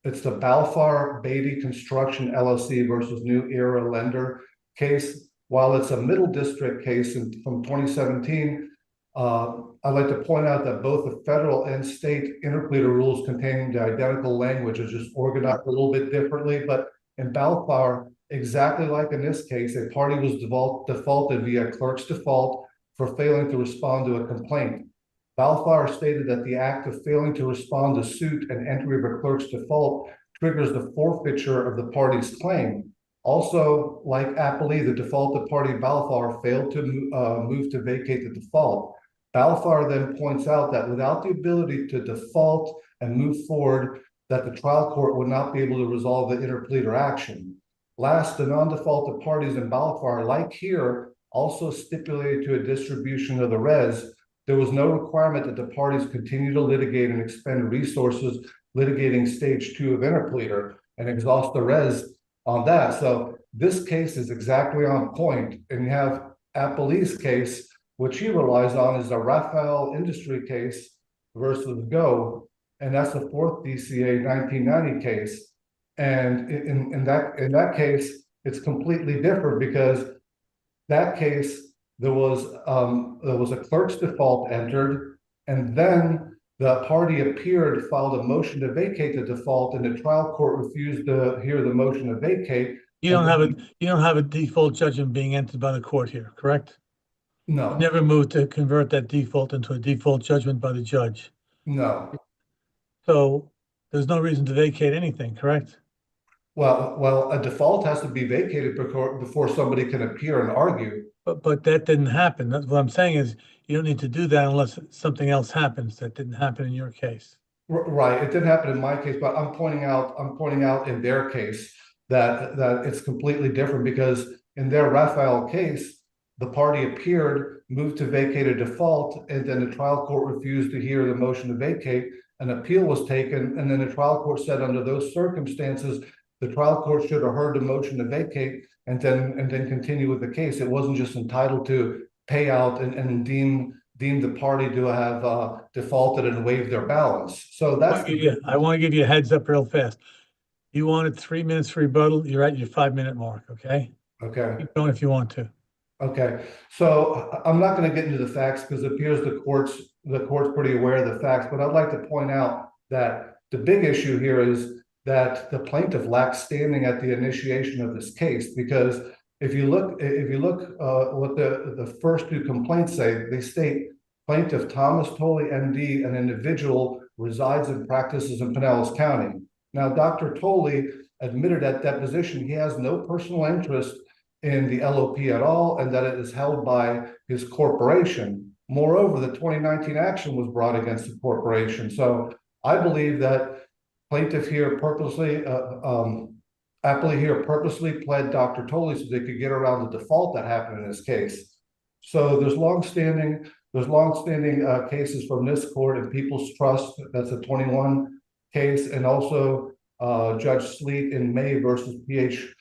It's the Balfour Beatty Construction LLC versus New Era Lender case. While it's a middle district case from 2017, I'd like to point out that both the federal and state interpleader rules contain the identical language. It's just organized a little bit differently. But in Balfour, exactly like in this case, a party was defaulted via clerk's default for failing to respond to a complaint. Balfour stated that the act of failing to respond to suit and entry of a clerk's default triggers the forfeiture of the party's claim. Also, like Applee, the defaulted party Balfour failed to move to vacate the default. Balfour then points out that without the ability to default and move forward, that the trial court would not be able to resolve the interpleader action. Last, the non-defaulted parties in Balfour, like here, also stipulated to a distribution of the res. There was no requirement that the parties continue to litigate and expend resources litigating stage 2 of interpleader and exhaust the res on that. So this case is exactly on point. And you have Applee's case, which he relies on, is a Raphael Industry case versus Go, and that's the fourth DCA 1990 case. And in that case, it's completely different because that case there was a clerk's default entered, and then the party appeared, filed a motion to vacate the default, and the trial court refused to hear the motion to vacate. You don't have a default judgment being entered by the court here, correct? No. You never moved to convert that default into a default judgment by the judge. No. So there's no reason to vacate anything, correct? Well, a default has to be vacated before somebody can appear and argue. But that didn't happen. That's what I'm saying is you don't need to do that unless something else happens that didn't happen in your case. Right. It didn't happen in my case, but I'm pointing out in their case that it's completely different, because in their Raphael case, the party appeared, moved to vacate a default, and then the trial court refused to hear the motion to vacate. An appeal was taken, and then the trial court said under those circumstances, the trial court should have heard the motion to vacate and then continue with the case. It wasn't just entitled to pay out and deem the party to have defaulted and waived their balance. So that's I want to give you a heads up real fast. You wanted 3 minutes for rebuttal. You're at your 5-minute mark. Okay. okay. Keep going if you want to. Okay. So I'm not going to get into the facts because it appears the court's pretty aware of the facts. But I'd like to point out that the big issue here is that the plaintiff lacks standing at the initiation of this case, because if you look what the first two complaints say, they state plaintiff Thomas Tolley, MD, an individual, resides and practices in Pinellas County. Now, Dr. Tolley admitted at deposition he has no personal interest in the LOP at all, and that it is held by his corporation. Moreover, the 2019 action was brought against the corporation. So I believe that plaintiff here purposely, Appellee here purposely pled Dr. Tolley so they could get around the default that happened in this case. So there's longstanding cases from this court in People's Trust, that's a 21 case, and also Judge Sleet in May versus PH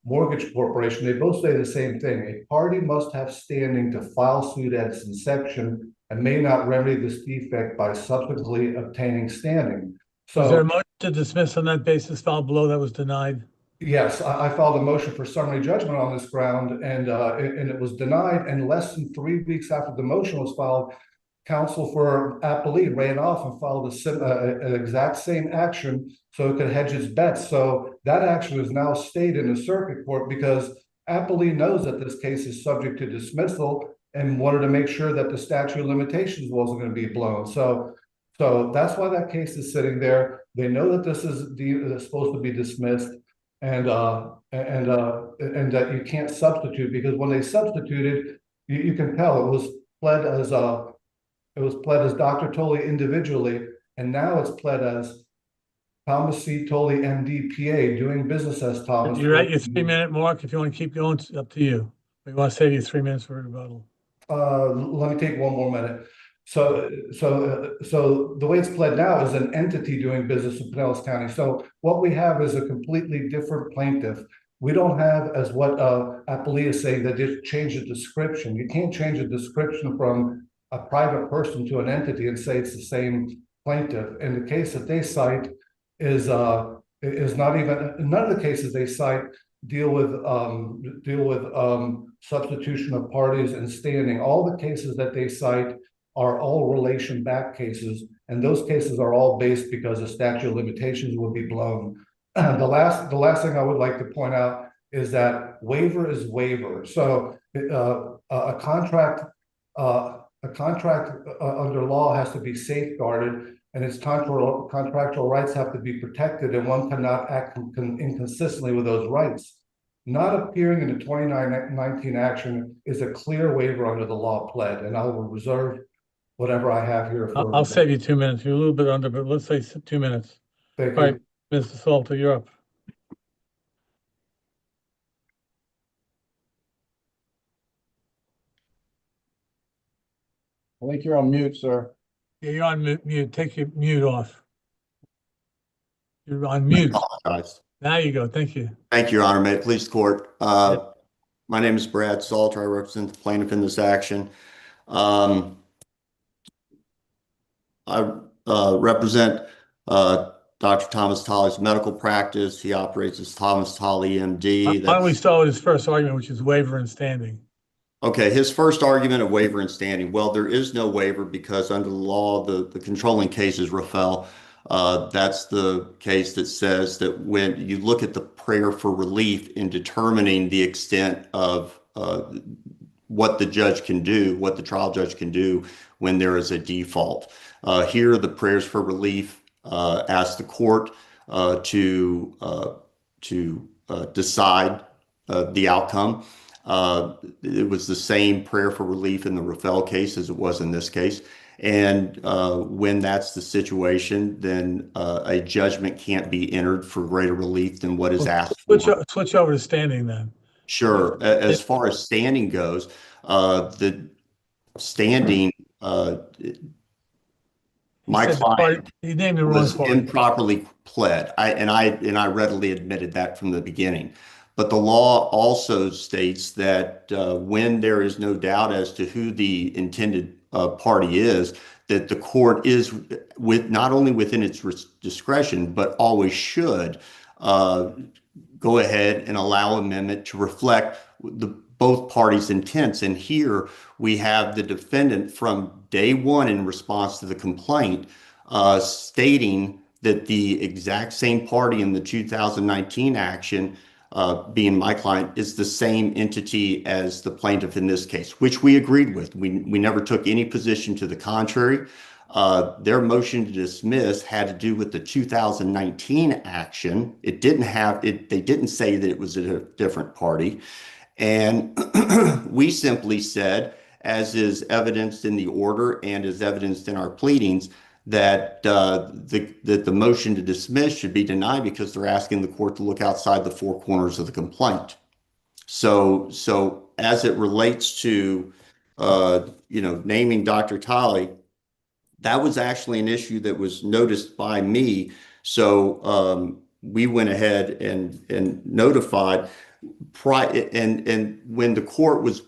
Mortgage Corporation. They both say the same thing. A party must have standing to file suit at its inception and may not remedy this defect by subsequently obtaining standing. So, is there a motion to dismiss on that basis filed below that was denied? Yes, I filed a motion for summary judgment on this ground, and it was denied. And less than 3 weeks after the motion was filed, counsel for Appellee ran off and filed an exact same action so it could hedge its bets. So that action is now stayed in the circuit court because Appellee knows that this case is subject to dismissal and wanted to make sure that the statute of limitations wasn't going to be blown. So that's why that case is sitting there. They know that this is supposed to be dismissed, and that you can't substitute, because when they substituted, you can tell it was pled as Dr. Tolley individually, and now it's pled as Thomas C. Tolley, MD, PA, doing business as Thomas. You're at your 3-minute mark. If you want to keep going, it's up to you. We want to save you 3 minutes for rebuttal. Let me take 1 more minute. So the way it's pled now is an entity doing business in Pinellas County. So what we have is a completely different plaintiff. We don't have, as what Appellee is saying, that just change the description. You can't change the description from a private person to an entity and say it's the same plaintiff. And the case that they cite is not even, none of the cases they cite deal with substitution of parties and standing. All the cases that they cite are all relation back cases, and those cases are all based because the statute of limitations would be blown. The last thing I would like to point out is that waiver is waiver. So a contract under law has to be safeguarded, and its contractual rights have to be protected, and one cannot act inconsistently with those rights. Not appearing in the 2019 action is a clear waiver under the law pled, and I will reserve whatever I have here. I'll save you 2 minutes. You're a little bit under, but let's say 2 minutes. Thank All you. right, Mr. Salter, you're up. I think you're on mute, sir. Yeah, you're on mute. Take your mute off. You're on mute. Guys. Now you go. Thank you. Thank you, Your Honor. May it please the court. My name is Brad Salter. I represent the plaintiff in this action. I represent Dr. Thomas Tolley's medical practice. He operates as Thomas Tolley, MD. Why don't we start with his first argument, which is waiver and standing? Okay, his first argument of waiver and standing. Well, there is no waiver because under the law, the controlling case is Rafael. That's the case that says that when you look at the prayer for relief in determining the extent of what the judge can do, what the trial judge can do when there is a default. Here, the prayers for relief ask the court to decide the outcome. It was the same prayer for relief in the Rafael case as it was in this case. And when that's the situation, then a judgment can't be entered for greater relief than what is asked for. Switch over to standing then. Sure. As far as standing goes, the standing, my client he named the wrong was party. improperly pled. I readily admitted that from the beginning. But the law also states that when there is no doubt as to who the intended party is, that the court is not only within its discretion, but always should go ahead and allow amendment to reflect both parties' intents. And here we have the defendant from day one in response to the complaint stating that the exact same party in the 2019 action, being my client, is the same entity as the plaintiff in this case, which we agreed with. We never took any position to the contrary. Their motion to dismiss had to do with the 2019 action. It didn't have it. They didn't say that it was a different party. And we simply said, as is evidenced in the order and is evidenced in our pleadings, that the motion to dismiss should be denied because they're asking the court to look outside the four corners of the complaint. So as it relates to naming Dr. Tolley, that was actually an issue that was noticed by me. So we went ahead and notified. And when the court was,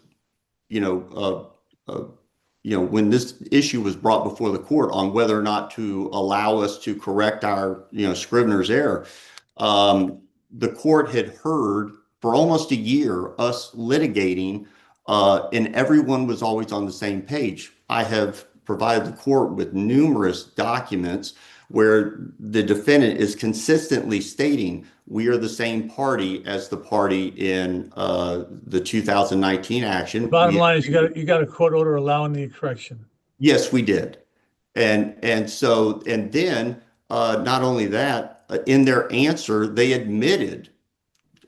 when this issue was brought before the court on whether or not to allow us to correct our, Scrivener's error, the court had heard for almost a year us litigating, and everyone was always on the same page. I have provided the court with numerous documents where the defendant is consistently stating we are the same party as the party in the 2019 action. The bottom line is you got a court order allowing the correction. Yes, we did. And then not only that, in their answer, they admitted,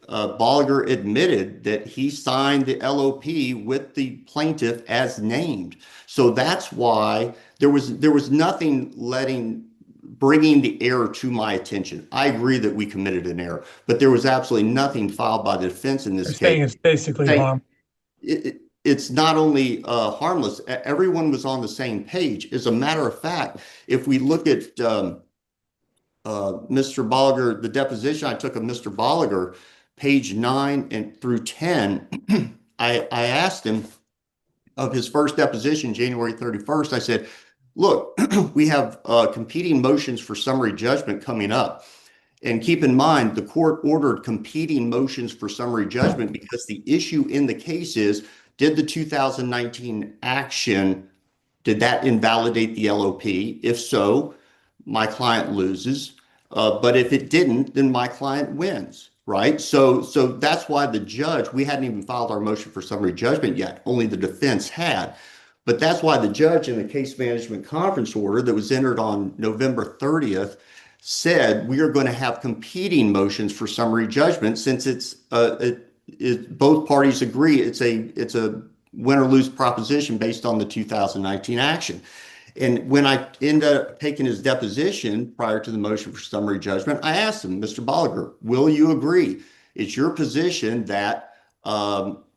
Bolliger admitted that he signed the LOP with the plaintiff as named. So that's why there was nothing bringing the error to my attention. I agree that we committed an error, but there was absolutely nothing filed by the defense in this case. It's basically harm. It's not only harmless. Everyone was on the same page. As a matter of fact, if we look at Mr. Bolliger, the deposition I took of Mr. Bolliger, page 9 and through 10, I asked him of his first deposition, January 31st, I said, look, we have competing motions for summary judgment coming up. And keep in mind, the court ordered competing motions for summary judgment because the issue in the case is, did the 2019 action, did that invalidate the LOP? If so, my client loses. But if it didn't, then my client wins, right? So that's why the judge, we hadn't even filed our motion for summary judgment yet, only the defense had. But that's why the judge in the case management conference order that was entered on November 30th said we are going to have competing motions for summary judgment since both parties agree it's a win or lose proposition based on the 2019 action. And when I ended up taking his deposition prior to the motion for summary judgment, I asked him, Mr. Bolliger, will you agree? It's your position that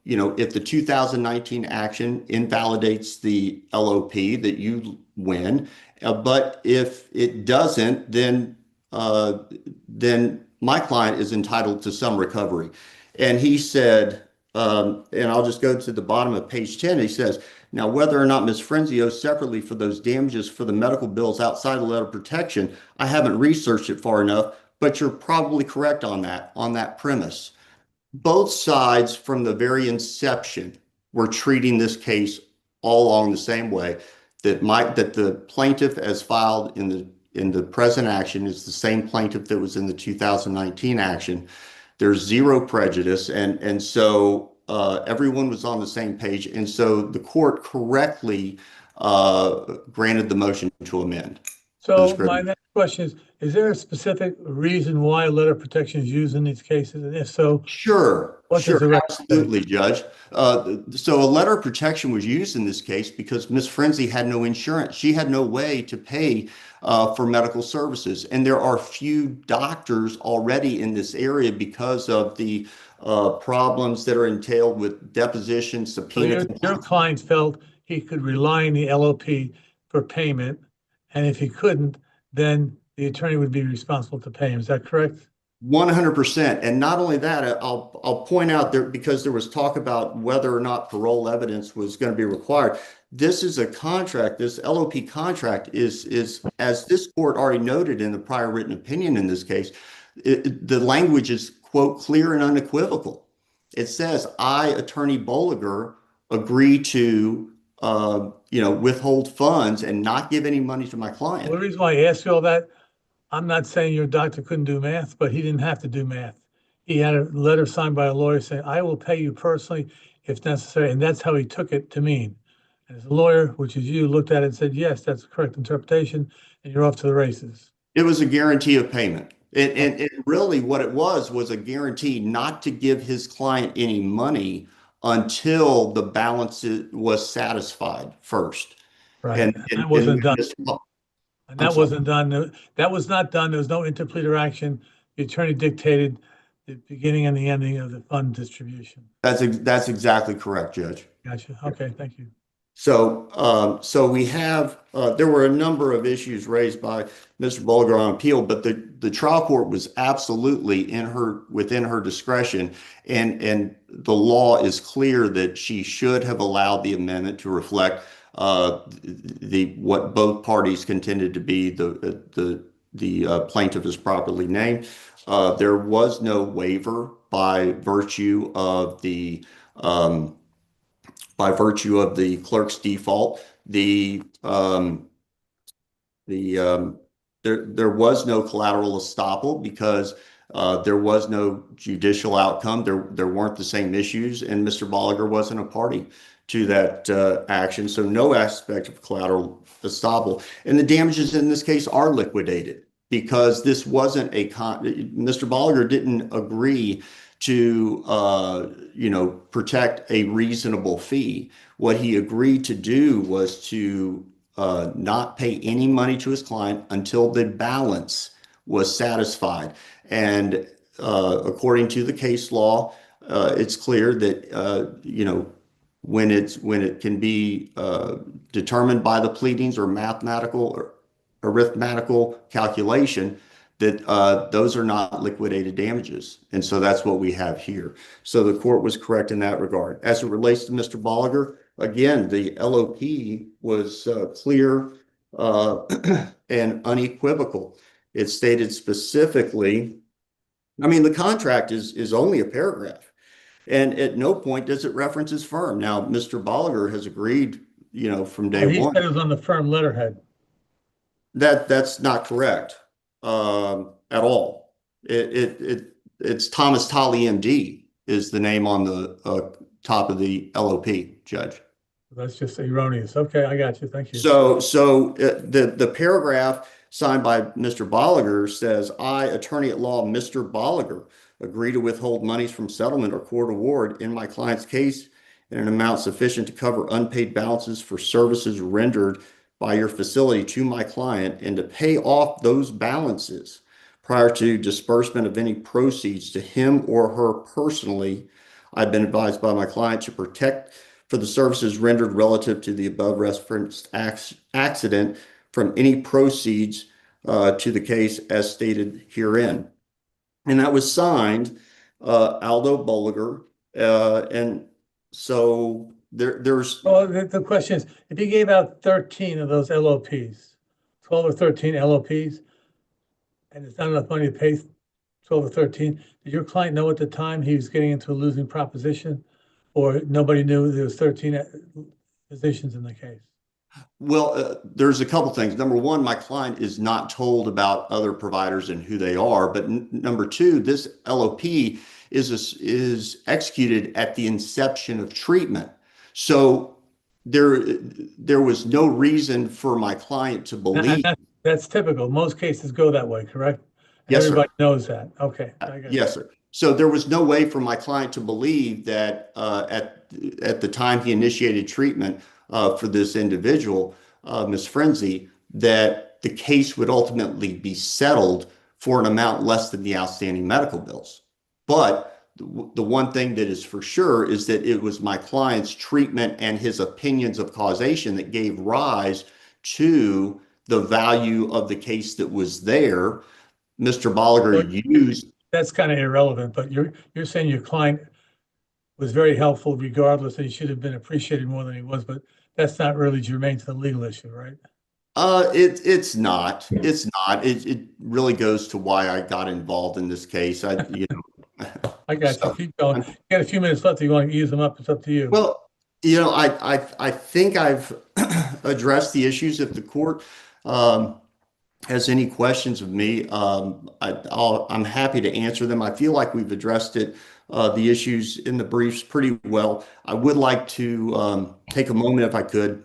if the 2019 action invalidates the LOP, that you win. But if it doesn't, then then my client is entitled to some recovery. And he said, and I'll just go to the bottom of page 10. He says, now, whether or not Ms. Frenzy owes separately for those damages for the medical bills outside the letter of protection, I haven't researched it far enough, but you're probably correct on that premise. Both sides from the very inception were treating this case all along the same way, that the plaintiff as filed in the present action is the same plaintiff that was in the 2019 action. There's zero prejudice, and so everyone was on the same page, and so the court correctly granted the motion to amend. So my next question is there a specific reason why a letter of protection is used in these cases? And if so, Sure, what does the record say? absolutely, Judge. So a letter of protection was used in this case because Ms. Frenzy had no insurance. She had no way to pay for medical services. And there are few doctors already in this area because of the problems that are entailed with deposition, So subpoena. your client felt he could rely on the LOP for payment, and if he couldn't, then the attorney would be responsible to pay him. Is that correct? 100%. And not only that, I'll point out there, because there was talk about whether or not parole evidence was going to be required. This is a contract. This LOP contract is as this court already noted in the prior written opinion in this case, the language is, quote, clear and unequivocal. It says, I, Attorney Bolliger, agree to withhold funds and not give any money to my client. Well, the reason why I asked you all that, I'm not saying your doctor couldn't do math, but he didn't have to do math. He had a letter signed by a lawyer saying, I will pay you personally if necessary. And that's how he took it to mean. And as a lawyer, which is you, looked at it and said, yes, that's the correct interpretation, and you're off to the races. It was a guarantee of payment. And really what it was a guarantee not to give his client any money until the balance was satisfied first. Right. And that wasn't done. And that I'm sorry. wasn't done. That was not done. There was no interpleader action. The attorney dictated the beginning and the ending of the fund distribution. That's exactly correct, Judge. Gotcha. Okay, thank you. So we have there were a number of issues raised by Mr. Bolliger on appeal, but the trial court was absolutely within her discretion, and the law is clear that she should have allowed the amendment to reflect what both parties contended to be the plaintiff is properly named. There was no waiver by virtue of the clerk's default. There was no collateral estoppel because there was no judicial outcome. There weren't the same issues, and Mr. Bolliger wasn't a party to that action. So no aspect of collateral estoppel. And the damages in this case are liquidated because this wasn't Mr. Bolliger didn't agree to protect a reasonable fee. What he agreed to do was to not pay any money to his client until the balance was satisfied. And according to the case law, it's clear that when it can be determined by the pleadings or mathematical or arithmetical calculation, that those are not liquidated damages. And so that's what we have here. So the court was correct in that regard. As it relates to Mr. Bolliger, again, the LOP was clear and unequivocal. It stated specifically, the contract is only a paragraph. And at no point does it reference his firm. Now, Mr. Bolliger has agreed, from day one. He said it was on the firm letterhead. That's not correct. At all. It's Thomas Tolley, MD, is the name on the top of the LOP, Judge. That's just erroneous. Okay, I got you. Thank you. So the paragraph signed by Mr. Bolliger says, I, attorney at law, Mr. Bolliger, agree to withhold monies from settlement or court award in my client's case in an amount sufficient to cover unpaid balances for services rendered by your facility to my client and to pay off those balances prior to disbursement of any proceeds to him or her personally. I've been advised by my client to protect for the services rendered relative to the above referenced accident from any proceeds to the case as stated herein. And that was signed Aldo Bolliger. And so there's. Well, the question is, if he gave out 13 of those LOPs, 12 or 13 LOPs, and it's not enough money to pay 12 or 13, did your client know at the time he was getting into a losing proposition, or nobody knew there was 13 positions in the case? Well, there's a couple things. Number one, my client is not told about other providers and who they are. But number two, this LOP is executed at the inception of treatment. So there was no reason for my client to believe. That's typical. Most cases go that way, correct? Yes, sir. Everybody knows that. Okay. I got Yes, sir. So there was no way for my client to believe that at the time he initiated treatment for this individual, Ms. Frenzy, that the case would ultimately be settled for an amount less than the outstanding medical bills. But the one thing that is for sure is that it was my client's treatment and his opinions of causation that gave rise to the value of the case that was there. Mr. Bolliger used. That's kind of irrelevant, but you're saying your client was very helpful regardless, and he should have been appreciated more than he was, but that's not really germane to the legal issue, right? It's not. It's not. It really goes to why I got involved in this case. I got you. Keep going. You got a few minutes left. If you want to use them up, it's up to you. Well, I think I've addressed the issues. If the court has any questions of me, I'm happy to answer them. I feel like we've addressed the issues in the briefs pretty well. I would like to take a moment, if I could,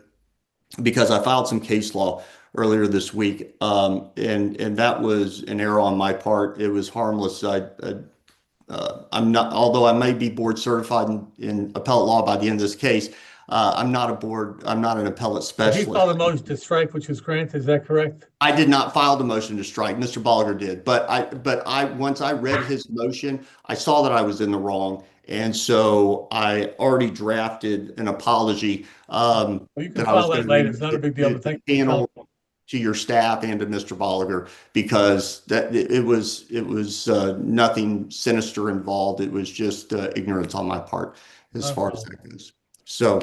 because I filed some case law earlier this week, and that was an error on my part. It was harmless. I'm not, although I may be board certified in appellate law by the end of this case, I'm not an appellate specialist. You filed a motion to strike, which was granted. Is that correct? I did not file the motion to strike. Mr. Bolliger did, but once I read his motion, I saw that I was in the wrong, and so I already drafted an apology. Well, you can file that later. It's not a big deal. But thank you. To your staff and to Mr. Bolliger, because it was nothing sinister involved. It was just ignorance on my part as far as that goes. So,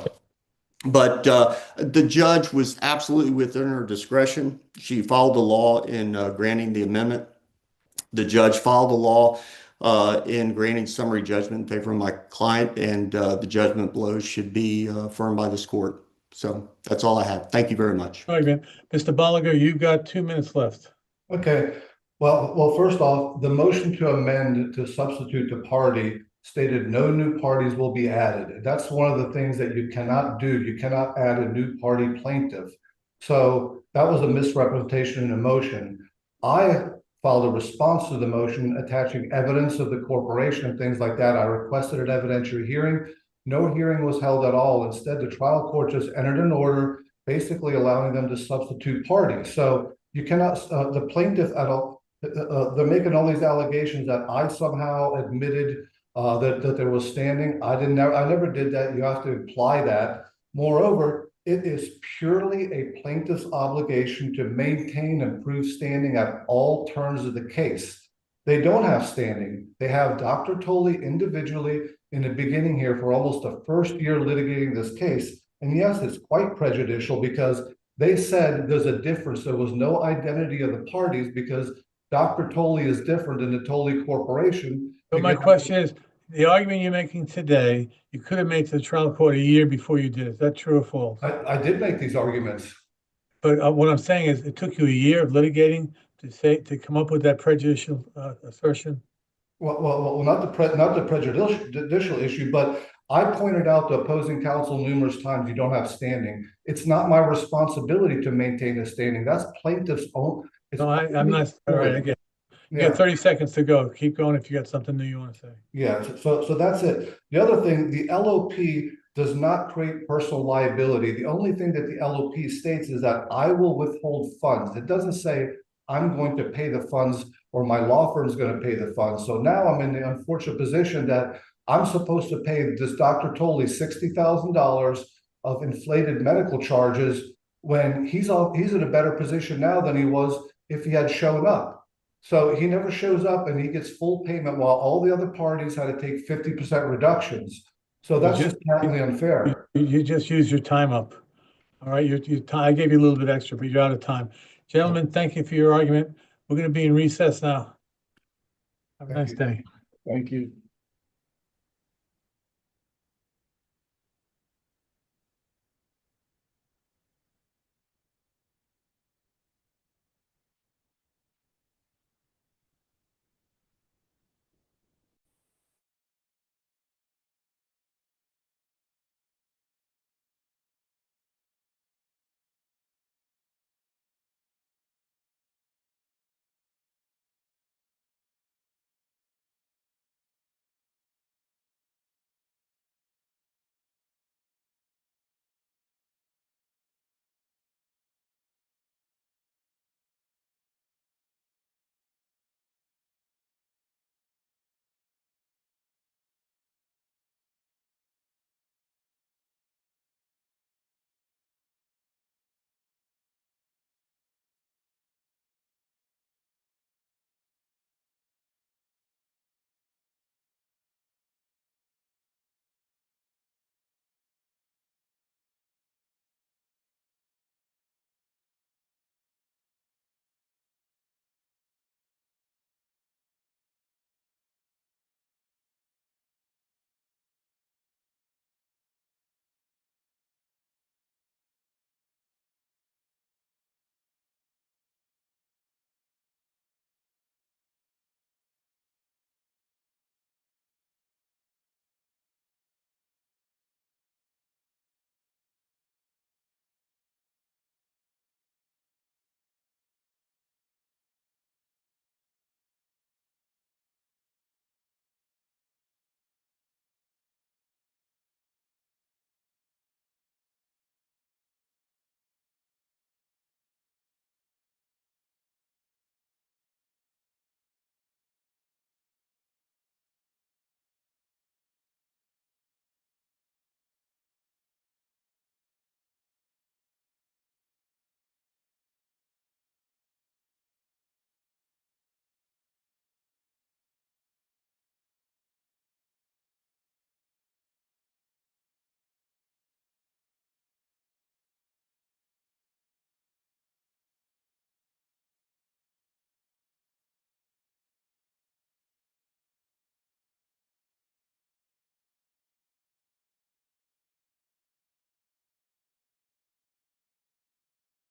but the judge was absolutely within her discretion. She followed the law in granting the amendment. The judge followed the law in granting summary judgment in favor of my client, and the judgment below should be affirmed by this court. So that's all I have. Thank you very much. All right, man. Mr. Bolliger, you've got 2 minutes left. Okay. Well, first off, the motion to amend to substitute the party stated no new parties will be added. That's one of the things that you cannot do. You cannot add a new party plaintiff. So that was a misrepresentation in the motion. I filed a response to the motion attaching evidence of the corporation and things like that. I requested an evidentiary hearing. No hearing was held at all. Instead, the trial court just entered an order basically allowing them to substitute parties. So you cannot, the plaintiff at all, they're making all these allegations that I somehow admitted that there was standing. I never did that. You have to imply that. Moreover, it is purely a plaintiff's obligation to maintain and prove standing at all turns of the case. They don't have standing. They have Dr. Tolley individually in the beginning here for almost the first year litigating this case. And yes, it's quite prejudicial because they said there's a difference. There was no identity of the parties because Dr. Tolley is different than the Tolley Corporation. But my question is, the argument you're making today, you could have made to the trial court a year before you did it. Is that true or false? I did make these arguments. But what I'm saying is it took you a year of litigating to come up with that prejudicial assertion? Well, not the prejudicial issue, but I pointed out to opposing counsel numerous times you don't have standing. It's not my responsibility to maintain the standing. That's plaintiff's own. No, I'm not. All right, I get it. You got 30 seconds to go. Keep going if you got something new you want to say. Yeah, so that's it. The other thing, the LOP does not create personal liability. The only thing that the LOP states is that I will withhold funds. It doesn't say I'm going to pay the funds or my law firm is going to pay the funds. So now I'm in the unfortunate position that I'm supposed to pay this Dr. Tolley $60,000 of inflated medical charges when he's in a better position now than he was if he had shown up. So he never shows up and he gets full payment while all the other parties had to take 50% reductions. So that's just patently unfair. You just used your time up. All right, I gave you a little bit extra, but you're out of time. Gentlemen, thank you for your argument. We're going to be in recess now. Have a nice day. Thank you.